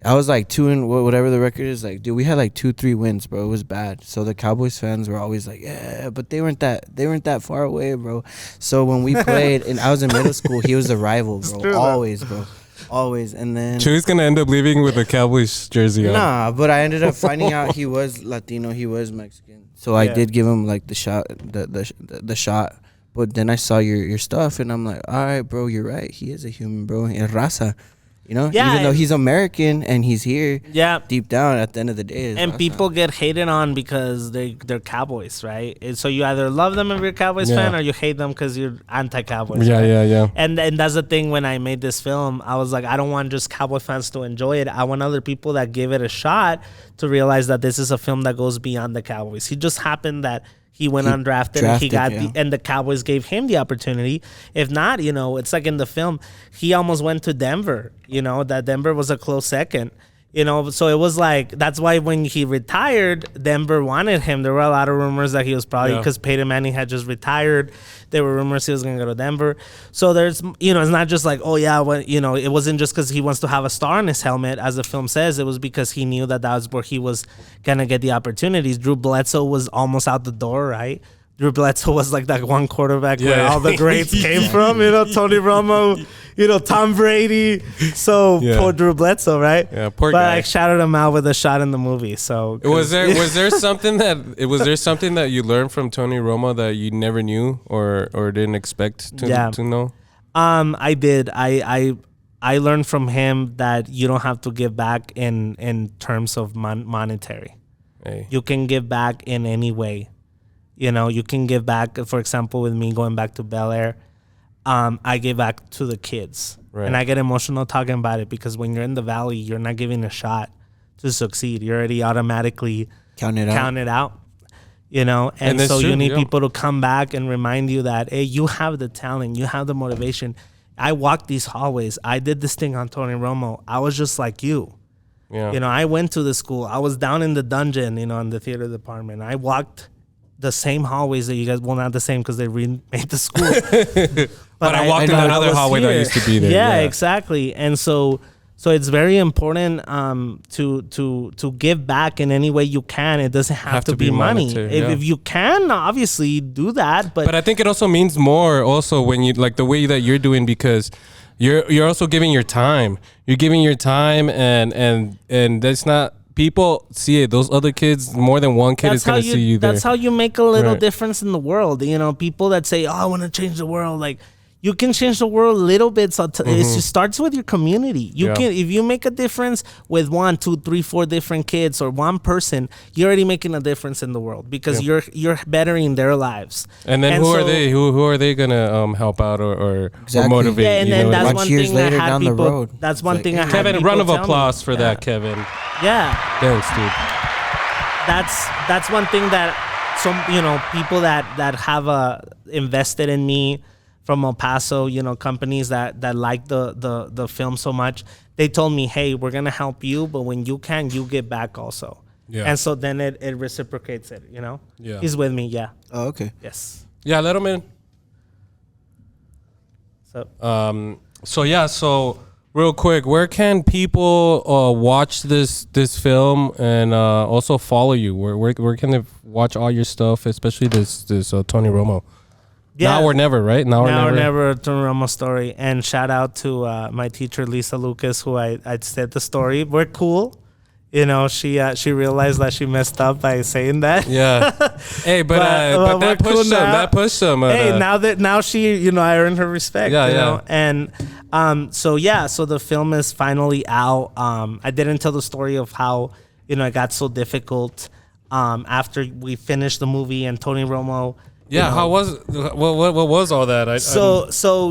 I was like 2 and whatever the record is, like, dude, we had like 2-3 wins, bro. It was bad. So the Cowboys fans were always like, yeah, but they weren't that far away, bro. So when we played, and I was in middle school, he was the rival, bro. Always, bro. Always. And then Chewy's gonna end up leaving with a Cowboys jersey on. Nah, but I ended up finding out he was Latino, he was Mexican. So I did give him like the shot, the shot. But then I saw your stuff, and I'm like, all right, bro, you're right. He is a human, bro. And raza. Even though he's American and he's here, deep down at the end of the day. And people get hated on because they're Cowboys, right? And so you either love them if you're a Cowboys fan, or you hate them because you're anti-Cowboys. Yeah. And that's the thing. When I made this film, I was like, I don't want just Cowboy fans to enjoy it. I want other people that give it a shot to realize that this is a film that goes beyond the Cowboys. He just happened that he went undrafted and he got and the Cowboys gave him the opportunity. If not, it's like in the film, he almost went to Denver, that Denver was a close second. So it was like, that's why when he retired, Denver wanted him. There were a lot of rumors that he was probably, because Peyton Manning had just retired, there were rumors he was going to go to Denver. So there's, it's not just like, it wasn't just because he wants to have a star on his helmet, as the film says. It was because he knew that was where he was going to get the opportunities. Drew Bledsoe was almost out the door, right? Drew Bledsoe was like that one quarterback where all the greats came from, Tony Romo, Tom Brady. So poor Drew Bledsoe, right? Yeah, poor guy. But I shouted him out with a shot in the movie. So was there something that you learned from Tony Romo that you never knew or didn't expect to know? I did. I learned from him that you don't have to give back in terms of monetary. Hey. You can give back in any way. You can give back, for example, with me going back to Bel Air, I gave back to the kids. Right. And I get emotional talking about it because when you're in the valley, you're not giving a shot to succeed. You're already automatically counted out. And so you need people to come back and remind you that, hey, you have the talent, you have the motivation. I walked these hallways. I did this thing on Tony Romo. I was just like you. Yeah. I went to the school. I was down in the dungeon, in the theater department. I walked the same hallways that you guys, well, not the same because they remade the school. But I walked in another hallway that used to be there. Yeah, exactly. And so it's very important to give back in any way you can. It doesn't have to be money. If you can, obviously do that. But I think it also means more also when you like the way that you're doing, because you're also giving your time. You're giving your time and that's not, people see it. Those other kids, more than one kid is going to see you there. That's how you make a little difference in the world. You know, people that say, "Oh, I want to change the world." Like, you can change the world a little bit. So it just starts with your community. You can, if you make a difference with 1, 2, 3, 4 different kids or one person, you're already making a difference in the world because you're bettering their lives. And then who are they? Who are they gonna help out or motivate? Yeah, and then that's one thing that had people. That's one thing I had. Kevin, round of applause for that, Kevin. Yeah. Thanks, dude. That's one thing that some people that have invested in me from El Paso, companies that like the film so much, they told me, hey, we're gonna help you, but when you can, you give back also. Yeah. And so then it reciprocates it, Yeah. He's with me, yeah. Oh, okay. Yes. Yeah, let him in. So real quick, where can people watch this film and also follow you? Where can they watch all your stuff, especially this Tony Romo? Yeah. Now or never, right? Now or never, Tony Romo story. And shout out to my teacher Lisa Lucas, who I said the story. We're cool. She realized that she messed up by saying that. Yeah. Hey, but that pushed cool that pushed him. Hey, now she, I earned her respect. Yeah, know? And so the film is finally out. I didn't tell the story of how, it got so difficult after we finished the movie and Tony Romo. Yeah, how was what was all that? So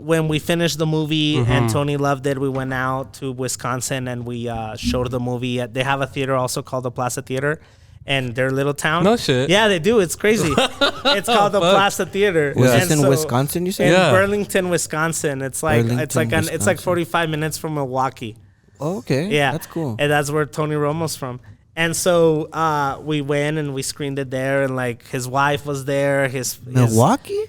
when we finished the movie and Tony loved it, we went out to Wisconsin and we showed the movie. They have a theater also called the Plaza Theater in their little town. No shit. Yeah, they do. It's crazy. It's called the Plaza Theater. Was this in Wisconsin? You said in Burlington, Wisconsin. It's like 45 minutes from Milwaukee. Oh, okay. Yeah, that's cool. And that's where Tony Romo's from. And so we went and we screened it there, and like his wife was there. Milwaukee?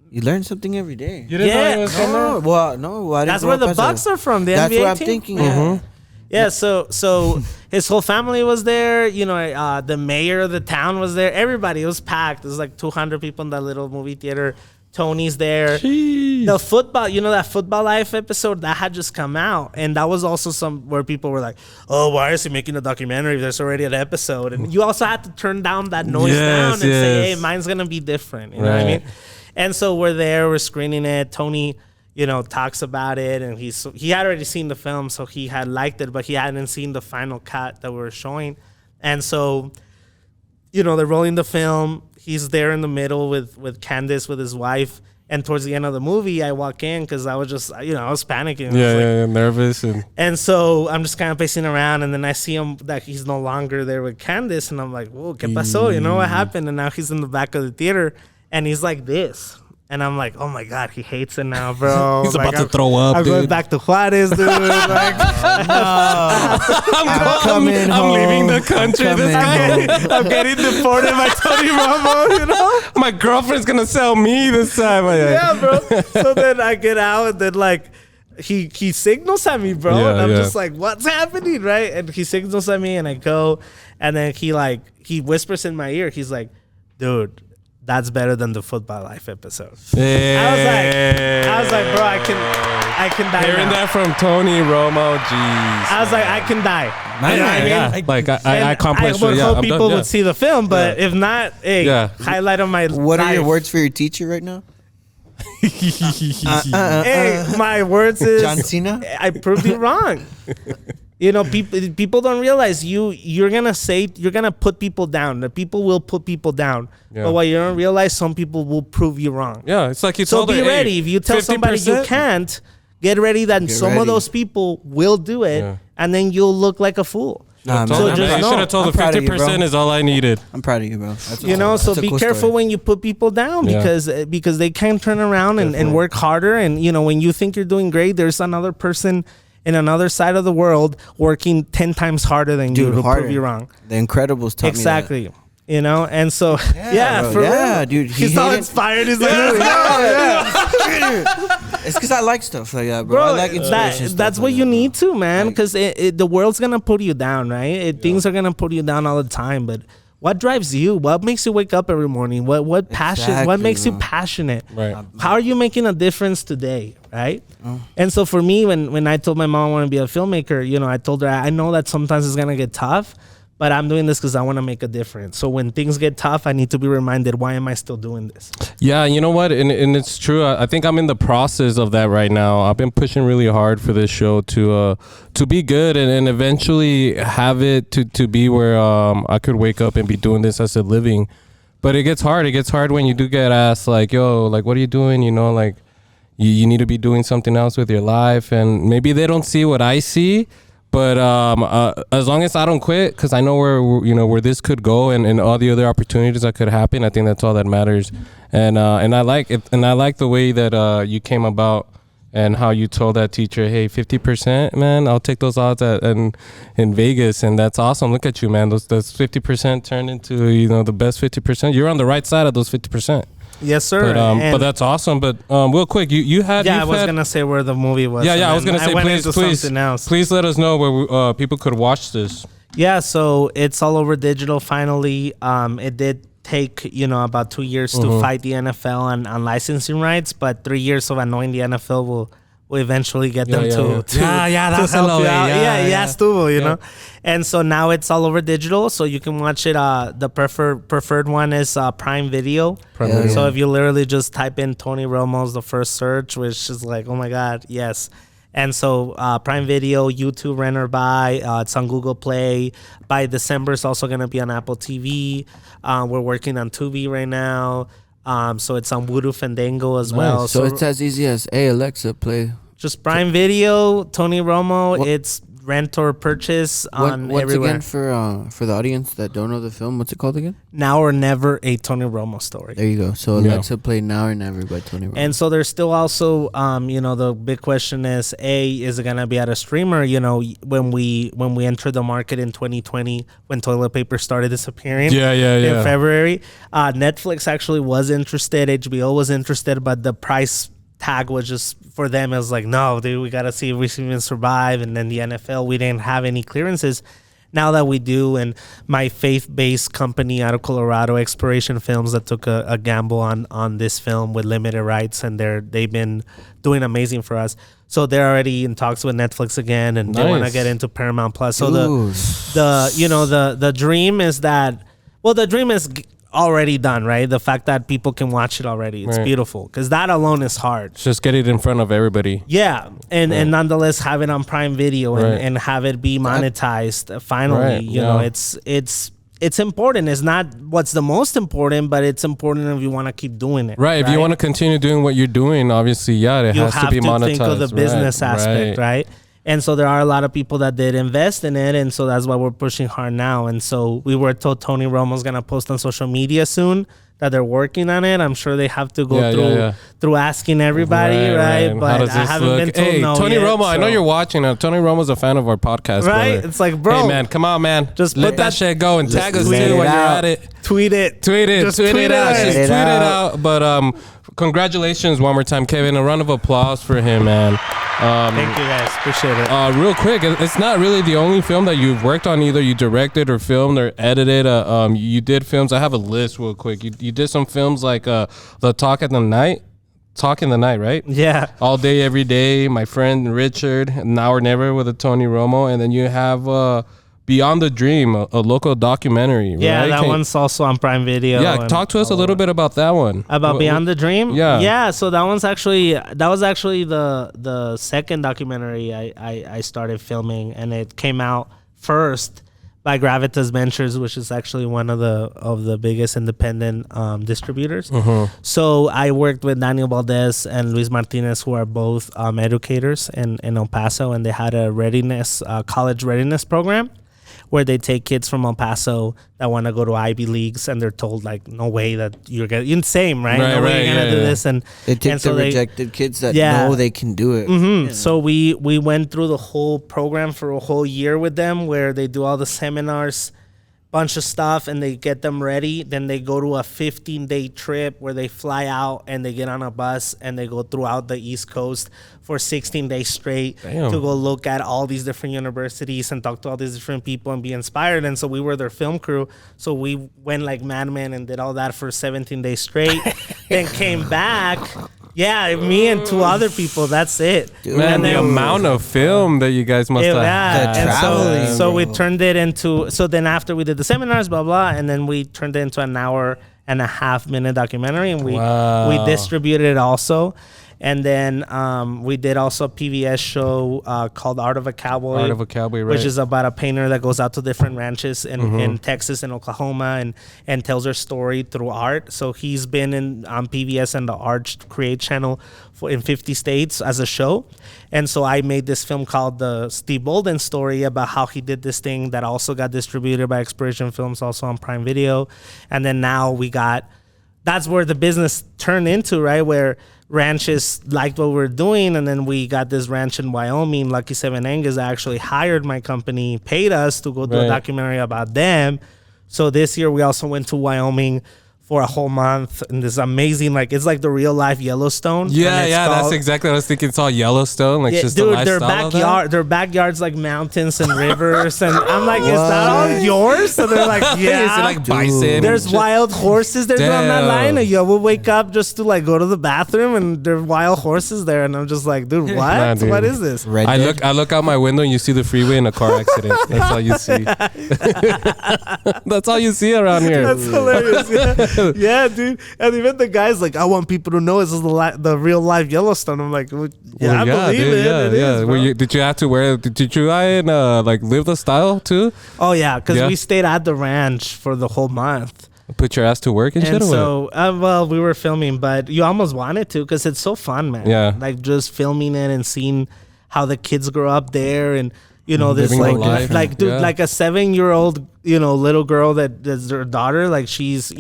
You learn something every day. You didn't know it was from there? Well, no. I didn't That's where the Bucks are from. The That's NBA what I'm team. thinking. Yeah. So his whole family was there. The mayor of the town was there. Everybody. It was packed. There's like 200 people in that little movie theater. Tony's there. Jeez. The football, that Football Life episode that had just come out, and that was also where people were like, "Oh, why is he making a documentary? There's already an episode." And you also had to turn down that noise down and say, "Hey, mine's gonna be different." You know what I mean? And so we're there, we're screening it. Tony, talks about it, and he had already seen the film, so he had liked it, but he hadn't seen the final cut that we were showing. And so, they're rolling the film. He's there in the middle with Candace, with his wife. And towards the end of the movie, I walk in because I was just, I was panicking. Yeah, nervous. And so I'm just kind of pacing around. And then I see him that he's no longer there with Candace. And I'm like, whoa, ¿qué pasó? What happened? And now he's in the back of the theater. And he's like this. And I'm like, oh my God, he hates it now, bro. He's about to throw up, dude. I'm going back to Juarez, dude. I'm leaving the country. I'm getting deported by Tony Romo, My girlfriend's going to sell me this time. Yeah, bro. So then I get out and then like, he signals at me, bro. And I'm just like, what's happening, right? And he signals at me and I go. And then he whispers in my ear. He's like, dude, that's better than the Football Life episode. Yeah. I was like, bro, I can die. Hearing that from Tony Romo, jeez. I was like, I can die. I accomplished it. I would hope people would see the film, but if not, highlight on my What life. are your words for your teacher right now? Hey, my words is John Cena. I proved you wrong. People don't realize you're gonna put people down. The people will put people down. Yeah. But what you don't realize, some people will prove you wrong. Yeah, it's like you so told be her, ready. Hey, if you tell 50%? Somebody you can't, get ready that some of those people will do it, and then you'll look like a fool. You should have told her 50% is all I needed. I'm proud of you, bro. So be careful when you put people down because they can turn around and work harder. And when you think you're doing great, there's another person in another side of the world working 10 times harder than you to prove you wrong. The Incredibles taught me that. Exactly. You know, and so bro, for real. Dude, he's all inspired. He's like, it's because I like stuff like that, bro. I like inspiration stuff. That's what you need to, man, because the world's gonna put you down, right? Things are gonna put you down all the time, but what drives you? What makes you wake up every morning? What passion? What makes you passionate? Right. How are you making a difference today, right? And so for me, when I told my mom I want to be a filmmaker, you know, I told her I know that sometimes it's gonna get tough, but I'm doing this because I want to make a difference. So when things get tough, I need to be reminded, why am I still doing this? Yeah, you know what? And it's true. I think I'm in the process of that right now. I've been pushing really hard for this show to be good and eventually have it to be where I could wake up and be doing this as a living. But it gets hard. It gets hard when you do get asked, like, yo, like, what are you doing? You know, like, you need to be doing something else with your life. And maybe they don't see what I see. But as long as I don't quit, because I know where this could go and all the other opportunities that could happen, I think that's all that matters. And I like it, and I like the way that you came about and how you told that teacher, hey, 50%, man, I'll take those odds in Vegas, and that's awesome. Look at you, man. Those 50% turned into the best 50%. You're on the right side of those 50%. Yes, sir. But that's awesome. But real quick, you had I was gonna say where the movie was. Yeah, I was gonna say please let us know where people could watch this. Yeah, so it's all over digital. Finally, it did take about 2 years to fight the NFL on licensing rights, but 3 years of annoying the NFL will eventually get them to that's help hello, you out. yeah. Estuvo, you know. And so now it's all over digital, so you can watch it. The preferred one is Prime Video. So if you literally just type in Tony Romo's the first search, which is like, oh my God, yes. And so Prime Video, YouTube, rent or buy. It's on Google Play. By December, it's also going to be on Apple TV. We're working on Tubi right now. So it's on Voodoo Fandango as well. So it's as easy as, hey, Alexa, play. Just Prime Video, Tony Romo. It's rent or purchase on everywhere. Once again, for the audience that don't know the film, what's it called again? Now or Never, a Tony Romo story. There you go. So Alexa, play Now or Never by Tony Romo. And so there's still also, the big question is it going to be at a streamer? When we entered the market in 2020, when toilet paper started disappearing in February, Netflix actually was interested, HBO was interested, but the price tag was just for them. It was like, no, dude, we got to see if we can even survive. And then the NFL, we didn't have any clearances. Now that we do, and my faith-based company out of Colorado, Exploration Films, that took a gamble on this film with limited rights, and they've been doing amazing for us. So they're already in talks with Netflix again, and they want to get into Paramount Plus. So the dream is that, the dream is already done, right? The fact that people can watch it already, it's beautiful, because that alone is hard. Just get it in front of everybody. Yeah, and nonetheless have it on Prime Video and have it be monetized. Finally, it's important. It's not what's the most important, but it's important if you want to keep doing it. Right. If you want to continue doing what you're doing, obviously, it has to be monetized. You have to think of the business aspect, right? And so there are a lot of people that did invest in it, and so that's why we're pushing hard now. And so we were told Tony Romo's going to post on social media soon that they're working on it. I'm sure they have to go through asking everybody, right? But I haven't been told no Tony yet, Romo, so. I know you're watching. Tony Romo's a fan of our podcast, right? brother. It's like, bro. Hey, man, come on, man. Just let that shit go and tag us too when you're at it. Tweet it. Tweet it out. Just tweet it out. But congratulations one more time, Kevin. A round of applause for him, man. Thank you, guys. Appreciate it. Real quick, it's not really the only film that you've worked on. Either you directed or filmed or edited. You did films. I have a list real quick. You did some films like The Talk in the Night, right? Yeah. All Day, Every Day, My Friend Richard, Now or Never with a Tony Romo. And then you have Beyond the Dream, a local documentary. Yeah, right? that one's also on Prime Video. Yeah, talk to us a little bit about that one. About Beyond the Dream? Yeah. Yeah, so that was actually the second documentary I started filming, and it came out first by Gravitas Ventures, which is actually one of the biggest independent distributors. So I worked with Daniel Valdez and Luis Martinez, who are both educators in El Paso, and they had a college readiness program where they take kids from El Paso that want to go to Ivy Leagues, and they're told, like, no way that you're insane, right? No way you're going to do this. And they take the rejected kids that know they can do it. Yeah. So we went through the whole program for a whole year with them, where they do all the seminars. bunch of stuff and they get them ready. Then they go to a 15-day trip where they fly out and they get on a bus and they go throughout the East Coast for 16 days straight to go look at all these different universities and talk to all these different people and be inspired. And so we were their film crew. So we went like madmen and did all that for 17 days straight. Then came back. Yeah, me and 2 other people. That's it. Dude, man, the amount of film that you guys must have. Yeah, so we turned it into. So then after we did the seminars, blah blah, and then we turned it into an 1.5-minute documentary, and we distributed it also. And then we did also a PBS show called Art of a Cowboy. Art of a Cowboy, right. Which is about a painter that goes out to different ranches in Texas and Oklahoma and tells their story through art. So he's been on PBS and the Art Create channel in 50 states as a show. And so I made this film called The Steve Bolden Story about how he did this thing that also got distributed by Expiration Films, also on Prime Video. And then now that's where the business turned into, right? Where ranches liked what we're doing, and then we got this ranch in Wyoming. Lucky 7 Angus actually hired my company, paid us to go do a documentary about them. So this year we also went to Wyoming for a whole month, and this amazing, like, it's like the real life Yellowstone. That's exactly what I was thinking. It's all Yellowstone, like, just dude, the lifestyle their backyard's like mountains and rivers, and I'm like, is that all yours? So they're like, yeah. Is it like bison? There's wild horses there on that line, and we'll wake up just to like go to the bathroom, and there are wild horses there, and I'm just like, dude, what? Nah, dude. What is this? I look out my window and you see the freeway in a car accident. That's all you see. That's all you see around here. That's hilarious. Yeah, dude. And even the guy's like, I want people to know this is the real life Yellowstone. I'm like, I believe it. Yeah, it is, did you have to wear? Did you try and like live the style too? Oh yeah, because we stayed at the ranch for the whole month. Put your ass to work and shit. So, well, we were filming, but you almost wanted to because it's so fun, man. Yeah, like just filming it and seeing how the kids grow up there and. You know, this like a 7-year-old, little girl that's their daughter, like she's,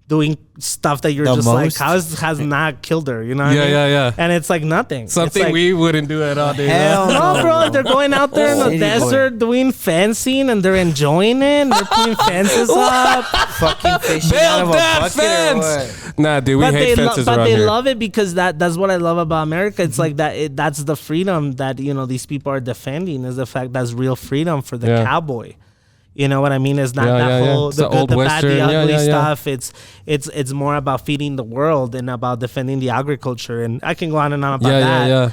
doing stuff that you're just like, has not killed her, you know what I mean? Yeah. And it's like nothing. Something like, we wouldn't do at all, dude. Hell no, bro. They're going out there in the desert doing fencing and they're enjoying it. They're putting fences up. Fucking fishing out of a bucket fence. Or what? Nah, dude, we hate fences around here. But they love it because that's what I love about America. It's like that's the freedom that, these people are defending, is the fact that's real freedom for the cowboy. You know what I mean? It's not whole the old bad, Western, the ugly stuff. It's more about feeding the world and about defending the agriculture. And I can go on and on about that.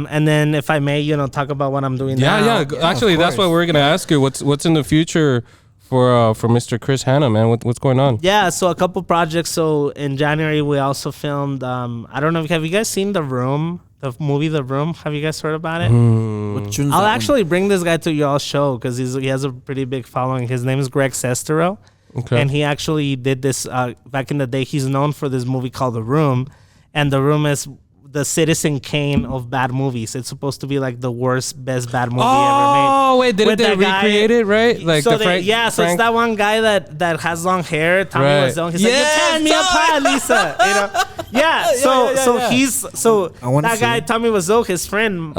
And then if I may, talk about what I'm doing now. Yeah. Actually, that's what we're gonna ask you. What's in the future for Mr. Chris Hanna, man? What's going on? Yeah, so a couple projects. So in January we also filmed. I don't know. Have you guys seen The Room? The movie The Room. Have you guys heard about it? I'll actually bring this guy to y'all's show because he has a pretty big following. His name is Greg Sestero. Okay. And he actually did this back in the day. He's known for this movie called The Room. And The Room is the Citizen Kane of bad movies. It's supposed to be like the worst, best bad movie ever made. Oh, wait, didn't they recreate it, right? Like so so it's that one guy that has long hair, Tommy Wiseau. He's like, you tearing me apart, Lisa. That guy, Tommy Wiseau, his friend,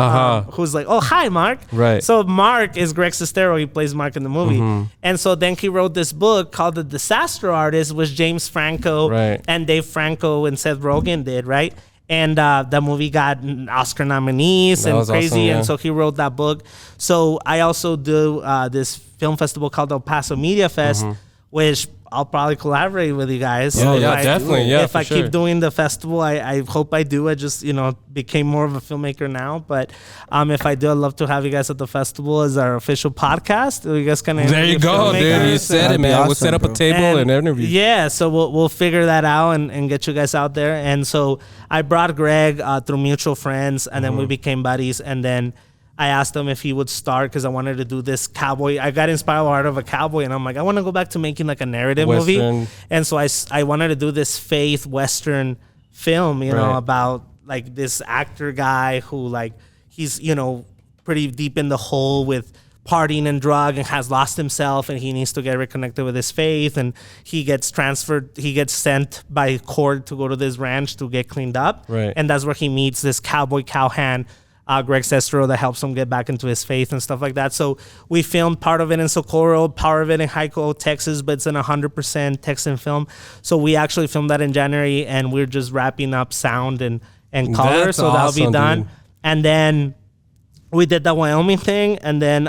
who's like, oh, hi, Mark. Right. So Mark is Greg Sestero. He plays Mark in the movie. And so then he wrote this book called The Disaster Artist, which James Franco and Dave Franco and Seth Rogen did, right? And the movie got Oscar nominees and crazy. Awesome, and so he wrote that book. So I also do this film festival called El Paso Media Fest, which I'll probably collaborate with you guys. Definitely. Yeah, if I keep doing the festival, I hope I do. I just, became more of a filmmaker now. But if I do, I'd love to have you guys at the festival as our official podcast. You guys can there you go, dude. You said it, man. Awesome, we'll set up a table and interview. Yeah, so we'll figure that out and get you guys out there. And so I brought Greg through mutual friends, and then we became buddies. And then I asked him if he would start because I wanted to do this cowboy. I got inspired by Art of a Cowboy, and I'm like, I want to go back to making like a narrative movie. And so I wanted to do this faith Western film, about like this actor guy who like he's pretty deep in the hole with partying and drug and has lost himself, and he needs to get reconnected with his faith, and he gets sent by court to go to this ranch to get cleaned up. Right. And that's where he meets this cowboy cowhand Greg Sestero, that helps him get back into his faith and stuff like that. So we filmed part of it in Socorro, part of it in Hyco, Texas, but it's an 100% Texan film. So we actually filmed that in January, and we're just wrapping up sound and color. That's so that'll be awesome, done. dude. And then we did the Wyoming thing. And then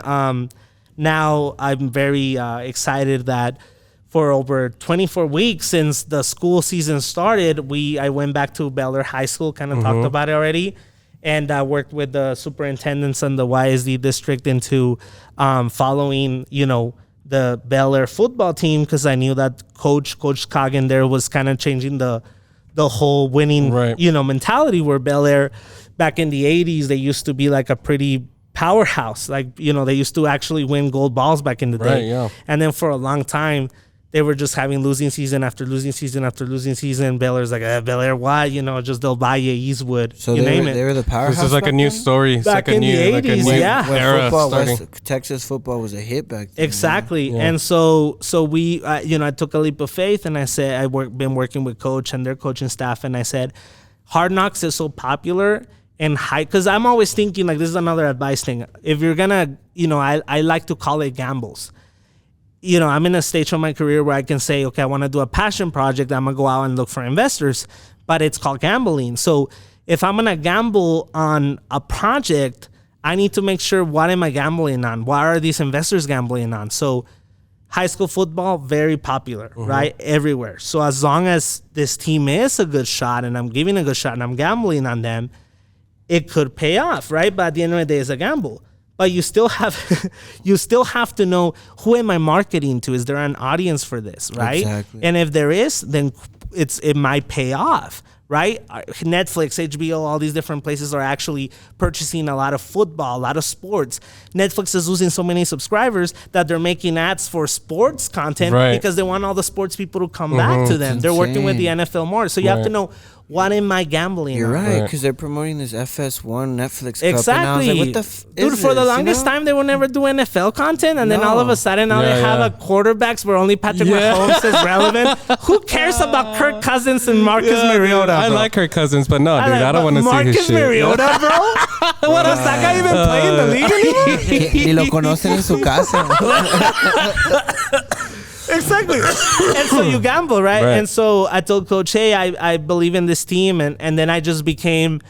now I'm very excited that for over 24 weeks since the school season started, I went back to Bel Air High School, kind of talked about it already. And I worked with the superintendents and the YSD district into following, the Bel Air football team, because I knew that Coach Coggin there was kind of changing the whole winning, mentality, where Bel Air back in the 80s, they used to be like a pretty powerhouse. Like, they used to actually win gold balls back in the day. Right, yeah. And then for a long time, they were just having losing season after losing season after losing season. Bel Air's like, Bel Air, why? Just they'll buy you Eastwood. So you name it. They were the powerhouse. This is like a new story. It's Back like a in new, the like a 80s, new yeah. When era football, starting. Texas football was a hit back then. Exactly. Yeah. And so we, I took a leap of faith, and I said, been working with Coach and their coaching staff, and I said, Hard Knocks is so popular and high, because I'm always thinking, like, this is another advice thing. If you're gonna, I like to call it gambles. I'm in a stage of my career where I can say, okay, I want to do a passion project. I'm going to go out and look for investors, but it's called gambling. So if I'm going to gamble on a project, I need to make sure, what am I gambling on? What are these investors gambling on? So high school football, very popular, right? Everywhere. So as long as this team is a good shot and I'm giving a good shot and I'm gambling on them, it could pay off, right? But at the end of the day, it's a gamble. But you still have to know, who am I marketing to? Is there an audience for this, right? Exactly. And if there is, then it might pay off, right? Netflix, HBO, all these different places are actually purchasing a lot of football, a lot of sports. Netflix is losing so many subscribers that they're making ads for sports content because they want all the sports people to come back to them. They're working with the NFL more. So you have to know, what am I gambling You're on? right, because they're promoting this FS1 Netflix Cup. Exactly. And I was like, what the Dude, for the longest time, they would never do NFL content. And then all of a sudden, now they have a quarterbacks where only Patrick Mahomes is relevant. Who cares about Kirk Cousins and Marcus Mariota, bro? I like Kirk Cousins, but no, dude, I don't want to see his Marcus shit. Mariota, bro? What else? That guy even play in the league anymore? Ni lo conocen en su casa. Exactly. And so you gamble, right? And so I told Coach, hey, I believe in this team. And then I just became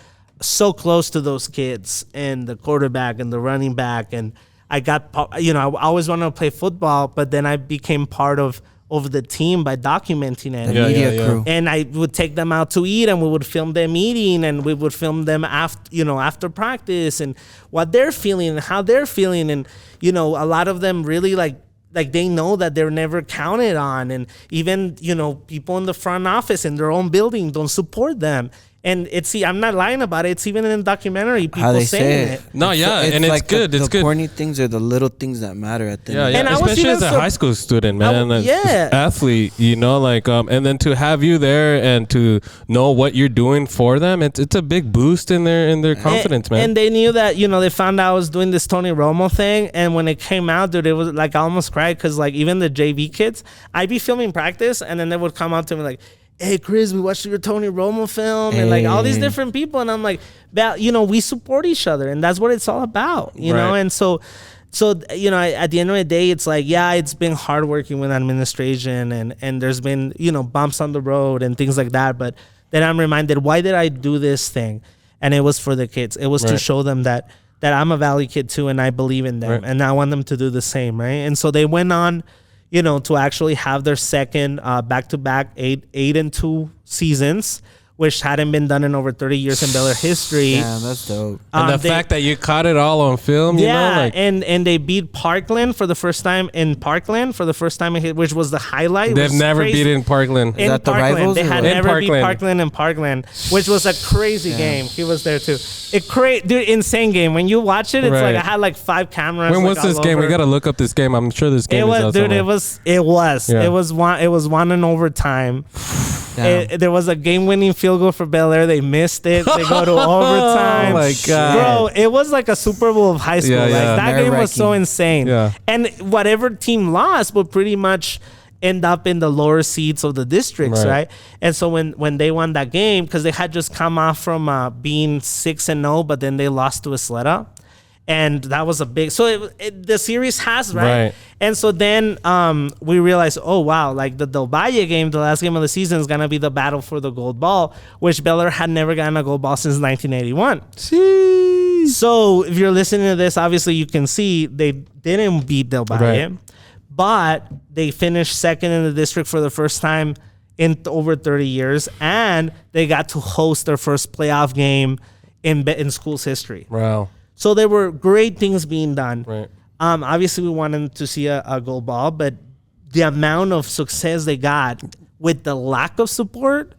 so close to those kids and the quarterback and the running back. And I got, I always wanted to play football, but then I became part of the team by documenting it. The media crew. And I would take them out to eat, and we would film them eating, and we would film them after practice, and what they're feeling and how they're feeling. And, a lot of them really like they know that they're never counted on. And even, people in the front office in their own building don't support them. And I'm not lying about it. It's even in the documentary, people saying it. No, yeah, and it's like good. It's good. The corny things are the little things that matter at the end. Yeah, And especially as a high school student, man, athlete, and then to have you there and to know what you're doing for them, it's a big boost in their confidence, man. And they knew that, they found out I was doing this Tony Romo thing, and when it came out, dude, it was like I almost cried, because like even the JV kids, I'd be filming practice, and then they would come up to me like, hey, Chris, we watched your Tony Romo film, and like all these different people. And I'm like, we support each other, and that's what it's all about, you know? And so, at the end of the day, it's like, it's been hard working with administration, and there's been, bumps on the road and things like that. But then I'm reminded, why did I do this thing? And it was for the kids. It was to show them that I'm a Valley kid too, and I believe in them, and I want them to do the same, right? And so they went on, to actually have their second back-to-back 8-2 seasons, which hadn't been done in over 30 years in Bel Air history. Damn, that's dope. And the fact that you caught it all on film, and they beat Parkland for the first time which was the highlight. They've never beaten Parkland. Is that the rivals? They had In never beat Parkland. Parkland in Parkland, which was a crazy game. He was there too. Dude, insane game. When you watch it, it's like I had like 5 cameras. When was this game? We gotta look up this game. I'm sure this game is out somewhere. It was one in overtime. There was a game-winning field goal for Bel Air. They missed it. They go to overtime. Oh my God, bro! It was like a Super Bowl of high school. Like that game was so insane. Yeah. And whatever team lost, but pretty much, end up in the lower seats of the districts, right? And so when they won that game, because they had just come off from being 6-0, but then they lost to Isleta. And that was a big, so the series has, right? And so then we realized, oh, wow, like the Del Valle game, the last game of the season is going to be the battle for the gold ball, which Bel Air had never gotten a gold ball since 1981. So if you're listening to this, obviously you can see they didn't beat Del Valle, but they finished second in the district for the first time in over 30 years. And they got to host their first playoff game in school's history. Wow. So there were great things being done. Right. Obviously, we wanted to see a gold ball, but the amount of success they got with the lack of support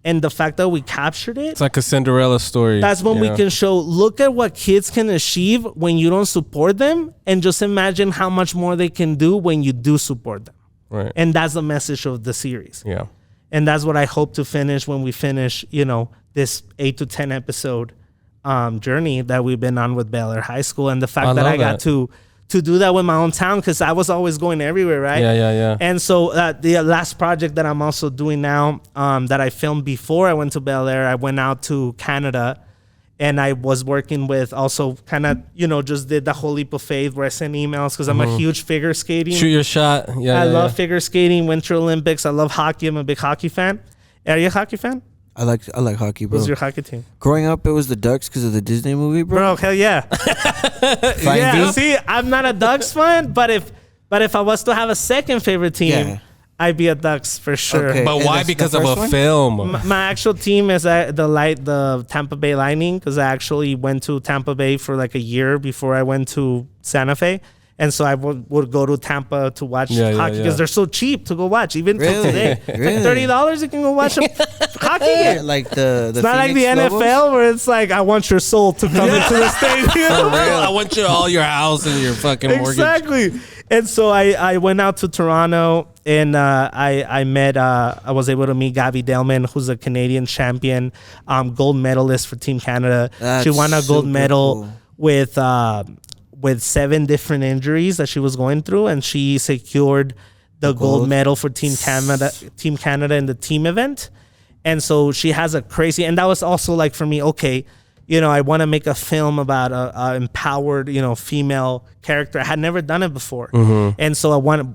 and the fact that we captured it. It's like a Cinderella story. That's when we can show, look at what kids can achieve when you don't support them, and just imagine how much more they can do when you do support them. Right. And that's the message of the series. Yeah. And that's what I hope to finish when we finish, this 8 to 10 episode journey that we've been on with Bel Air High School, and the fact that I got to do that with my own town, because I was always going everywhere, right? Yeah. And so the last project that I'm also doing now, that I filmed before I went to Bel Air, I went out to Canada, and I was working with also kind of, just did the whole leap of faith where I sent emails, because I'm a huge figure skating. Shoot your shot. Yeah, I love figure skating, Winter Olympics. I love hockey. I'm a big hockey fan. Are you a hockey fan? I like hockey, bro. Who's your hockey team? Growing up, it was the Ducks because of the Disney movie, bro. Bro, hell yeah. Yeah, see, I'm not a Ducks fan, but if I was to have a second favorite team, I'd be a Ducks for sure. Okay. But why? Because of a film. My actual team is the Tampa Bay Lightning, because I actually went to Tampa Bay for like a year before I went to Santa Fe. And so I would go to Tampa to watch hockey because they're so cheap to go watch. Even till today, Really? $30 you can go watch a hockey game. Like the it's not like the NFL where it's like, I want your soul to come into the stadium. I want all your house and your fucking mortgage. Exactly. And so I went out to Toronto, and I was able to meet Gabby Delman, who's a Canadian champion, gold medalist for Team Canada. She won a gold medal with 7 different injuries that she was going through, and she secured the gold medal for Team Canada in the team event. And so she has a crazy, and that was also like for me, okay, I want to make a film about a empowered, female character. I had never done it before. And so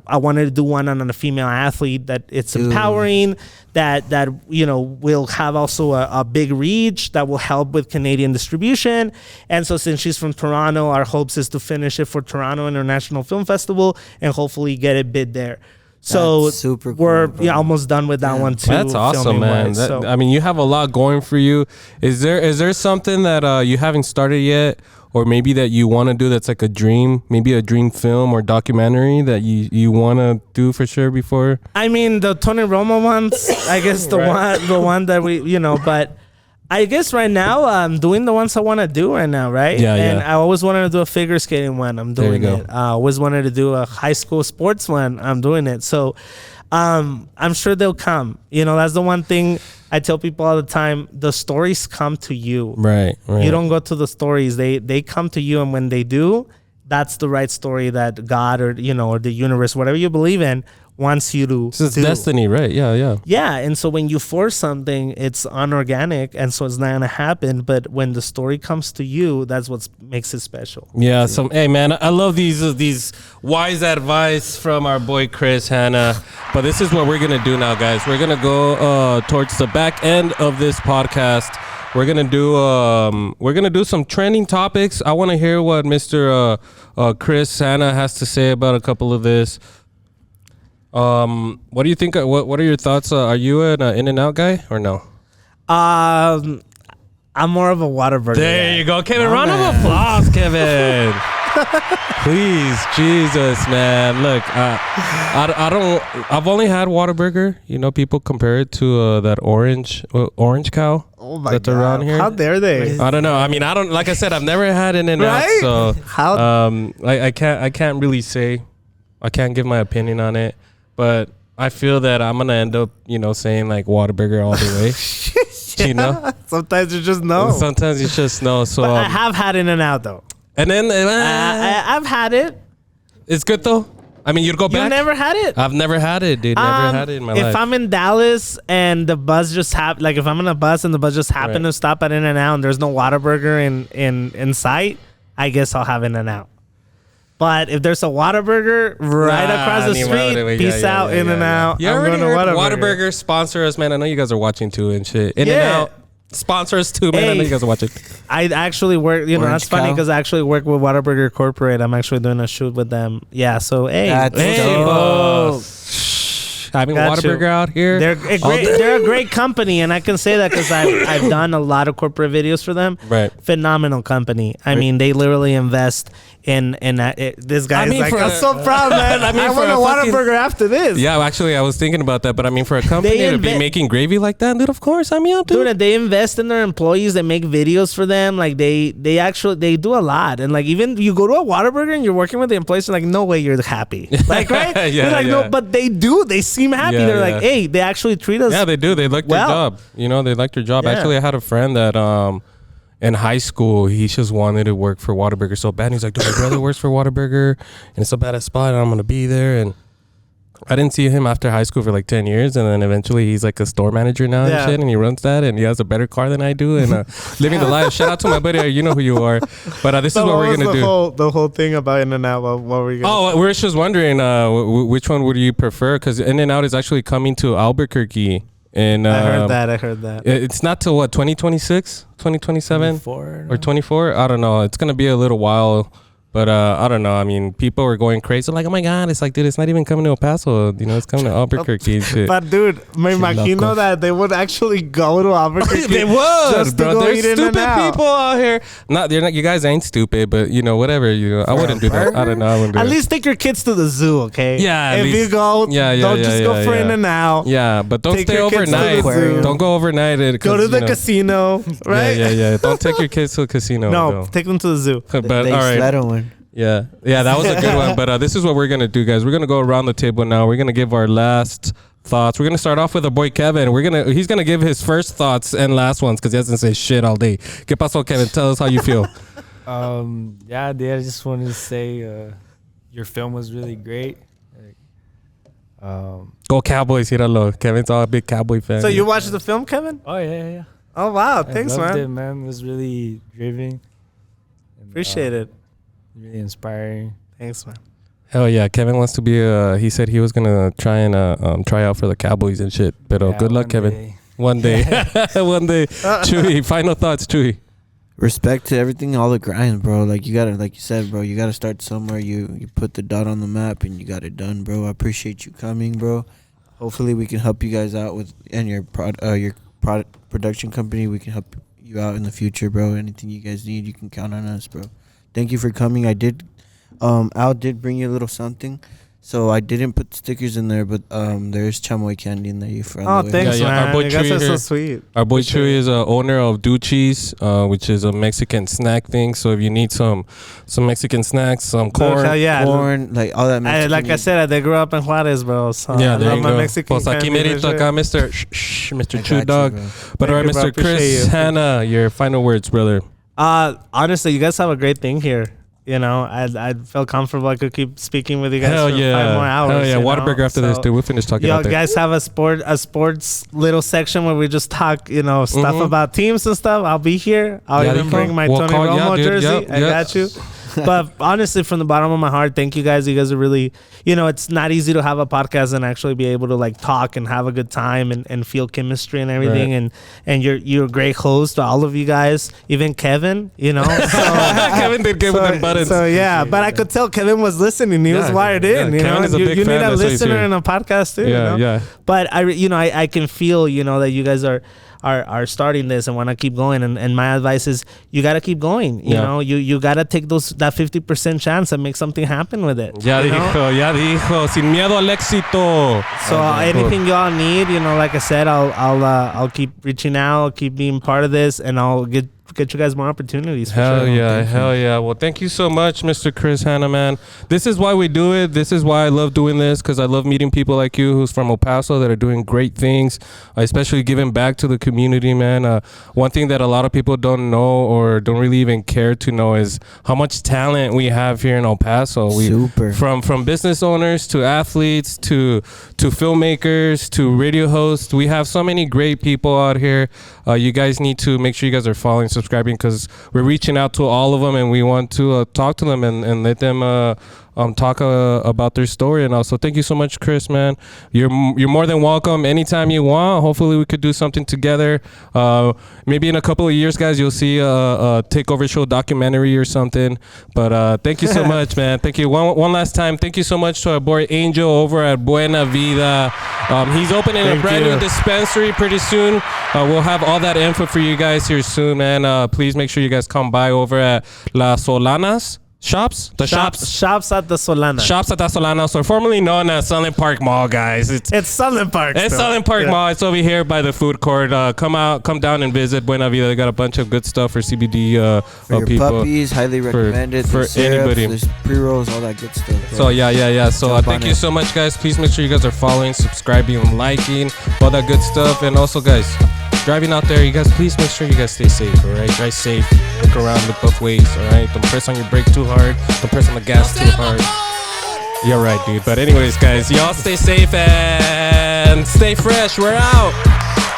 I wanted to do one on a female athlete that it's empowering, that will have also a big reach that will help with Canadian distribution. And so since she's from Toronto, our hopes is to finish it for Toronto International Film Festival and hopefully get it bid there. So super cool, we're bro. Almost done with that one too. That's awesome, man. I mean, you have a lot going for you. Is there something that you haven't started yet, or maybe that you want to do that's like a dream, maybe a dream film or documentary that you want to do for sure before? I mean, the Tony Romo ones, I guess the one that we, but I guess right now I'm doing the ones I want to do right now, right? Yeah, and I always wanted to do a figure skating one. I'm doing it. I always wanted to do a high school sports one. I'm doing it. So I'm sure they'll come. That's the one thing I tell people all the time. The stories come to you. Right. You don't go to the stories. They come to you, and when they do, that's the right story that God or the universe, whatever you believe in, wants you to It's destiny, right? Yeah. And so when you force something, it's unorganic, and so it's not gonna happen. But when the story comes to you, that's what makes it special. Yeah. So, hey, man, I love these wise advice from our boy Chris Hanna. But this is what we're gonna do now, guys. We're gonna go towards the back end of this podcast. We're gonna do some trending topics. I want to hear what Mr. Chris Hanna has to say about a couple of this. What do you think? What are your thoughts? Are you an In-N-Out guy or no? I'm more of a Whataburger There guy. you go, Kevin. Round of applause, Kevin. Please, Jesus, man. Look, I've only had Whataburger. People compare it to that orange cow. Oh my that's God. Around here. How dare they? I don't know. I mean, like I said, I've never had In-N-Out, Right? so How? I can't really say. I can't give my opinion on it. But I feel that I'm gonna end up, saying like Whataburger all the way. Sometimes you just know. Sometimes you just know. So But I have had In-N-Out though. and then I've had it. it's good though. I mean, you'd go back? You never had it? I've never had it, dude. Never had it in my life. If I'm in Dallas and the bus just like if I'm in a bus and the bus just happened to stop at In-N-Out and there's no Whataburger in sight, I guess I'll have In-N-Out. But if there's a Whataburger right across the street, peace out, In-N-Out. You already heard Whataburger sponsor us, man. I know you guys are watching too and shit. In-N-Out. Sponsor us too, man. I know you guys are watching. I actually work, that's funny because I actually work with Whataburger Corporate. I'm actually doing a shoot with them. Yeah, so That's dope. Having Whataburger out here. They're a great company, and I can say that because I've done a lot of corporate videos for them. Right. Phenomenal company. I mean, they literally invest in this guy is like, I'm so proud, man. I want a Whataburger after this. Yeah, actually, I was thinking about that, but I mean, for a company to be making gravy like that, dude, of course, I mean, dude, they invest in their employees. They make videos for them. Like they do a lot, and like even you go to a Whataburger and you're working with the employees, and like no way you're happy, like right? No, but they do. They seem happy. They're like, hey, they actually treat us. Yeah, they do. They like their job. You know, they like their job. Actually, I had a friend that in high school, he just wanted to work for Whataburger so bad. And he's like, dude, my brother works for Whataburger, and it's so bad at spot, and I'm gonna be there. And I didn't see him after high school for like 10 years, and then eventually he's like a store manager now and shit, and he runs that, and he has a better car than I do, and living the life. Shout out to my buddy, you know who you are. But this is what we're gonna do. The whole thing about In-N-Out. What were you? We're just wondering which one would you prefer? Because In-N-Out is actually coming to Albuquerque. And I heard that. It's not till what, 2026, 2027 or 24? I don't know. It's gonna be a little while. But I don't know. I mean, people were going crazy. Like, oh my God, it's like, dude, it's not even coming to El Paso. You know, it's coming to Albuquerque and shit. But dude, me imagino that they would actually go to Albuquerque. They would, just bro. There's stupid people out here. They're not. You guys ain't stupid, but you know, whatever. You know, I wouldn't do that. I don't know. I wouldn't do At least take your kids to the zoo, okay? Yeah. If you go, don't just go for In-N-Out. Yeah, but don't stay overnight. Don't go overnight. Go to the casino, right? Yeah. Don't take your kids to a casino. No, take them to the zoo. But all right. Yeah, that was a good one. But this is what we're going to do, guys. We're going to go around the table now. We're going to give our last thoughts. We're going to start off with our boy Kevin. He's going to give his first thoughts and last ones because he hasn't said shit all day. ¿Qué pasó, Kevin? Tell us how you feel. I just wanted to say your film was really great. Go Cowboys, Hiralo. Kevin's all a big Cowboy fan. So you watched the film, Kevin? Oh, yeah. Oh, wow. Thanks, I loved it, man. It was really driven. Appreciate it. Really inspiring. Thanks, man. Hell yeah, Kevin wants to be he said he was gonna try and try out for the Cowboys and shit. But good luck, Kevin. One day. One day. Chewy, final thoughts, Chewy. Respect to everything, all the grind, bro. Like you gotta, like you said, bro, you gotta start somewhere. You put the dot on the map and you got it done, bro. I appreciate you coming, bro. Hopefully we can help you guys out with your product production company. We can help you out in the future, bro. Anything you guys need, you can count on us, bro. Thank you for coming. I did, Al did bring you a little something, so I didn't put stickers in there, but there's chamoy candy in there. You found. Oh, thanks, man. Our boy you guys are so sweet. Our boy Chewy is owner of Duchi's, which is a Mexican snack thing. So if you need some Mexican snacks, some corn, like all that. Mexican like I said, they grew up in Juarez, bro. So yeah, there you go. Mexican aquí merito acá, Mr. Chew Dog. But all right, Mr. Chris Hanna, your final words, brother. Honestly, you guys have a great thing here. You know, I felt comfortable. I could keep speaking with you guys for 5 more hours. Hell yeah, Whataburger after this, dude. We'll finish talking about that. You guys have a sports little section where we just talk, stuff about teams and stuff. I'll be here. I'll even bring my Tony Romo jersey. I got you. But honestly, from the bottom of my heart, thank you guys. You guys are really, it's not easy to have a podcast and actually be able to like talk and have a good time and feel chemistry and everything. Right. And you're a great host to all of you guys, even Kevin, So, Kevin did good with them buttons. So yeah, but I could tell Kevin was listening. He was wired in. Kevin is a big fan. You need a listener in a podcast too. Yeah. But I can feel, that you guys are starting this and want to keep going, and my advice is you got to keep going. You got to take that 50% chance and make something happen with it. Ya dijo, sin miedo al éxito. So anything y'all need, like I said, I'll keep reaching out, keep being part of this, and I'll get get you guys more opportunities. Hell yeah. Well, thank you so much, Mr. Chris Hanna, man. This is why we do it. This is why I love doing this, because I love meeting people like you who's from El Paso that are doing great things, especially giving back to the community, man. One thing that a lot of people don't know or don't really even care to know is how much talent we have here in El Paso. Super. From business owners to athletes to filmmakers to radio hosts. We have so many great people out here. You guys need to make sure you guys are following, subscribing, because we're reaching out to all of them and we want to talk to them and let them talk about their story. And also, thank you so much, Chris, man. You're more than welcome anytime you want. Hopefully we could do something together. Maybe in a couple of years, guys, you'll see a Takeover Show documentary or something. But thank you so much, man. Thank you one last time. Thank you so much to our boy Angel over at Buena Vida. He's opening a brand new dispensary pretty soon. We'll have all that info for you guys here soon, man. Please make sure you guys come by over at La Solanas. Shops at the Solana. Shops at the Solana, so formerly known as Sunland Park Mall, guys. It's Sunland Park. It's Sunland Park Mall. It's over here by the food court. Come down and visit Buena Vida. They got a bunch of good stuff for CBD for your people. Puppies, highly recommended. For syrups, anybody. There's pre-rolls, all that good stuff. Bro. So yeah. So thank you so much, guys. Please make sure you guys are following, subscribing, liking, all that good stuff. And also, guys, driving out there, you guys, please make sure you guys stay safe, all right? Drive safe. Look around, look both ways, all right? Don't press on your brake too hard. Don't press on the gas too hard. You're right, dude. But anyways, guys, y'all stay safe and stay fresh. We're out.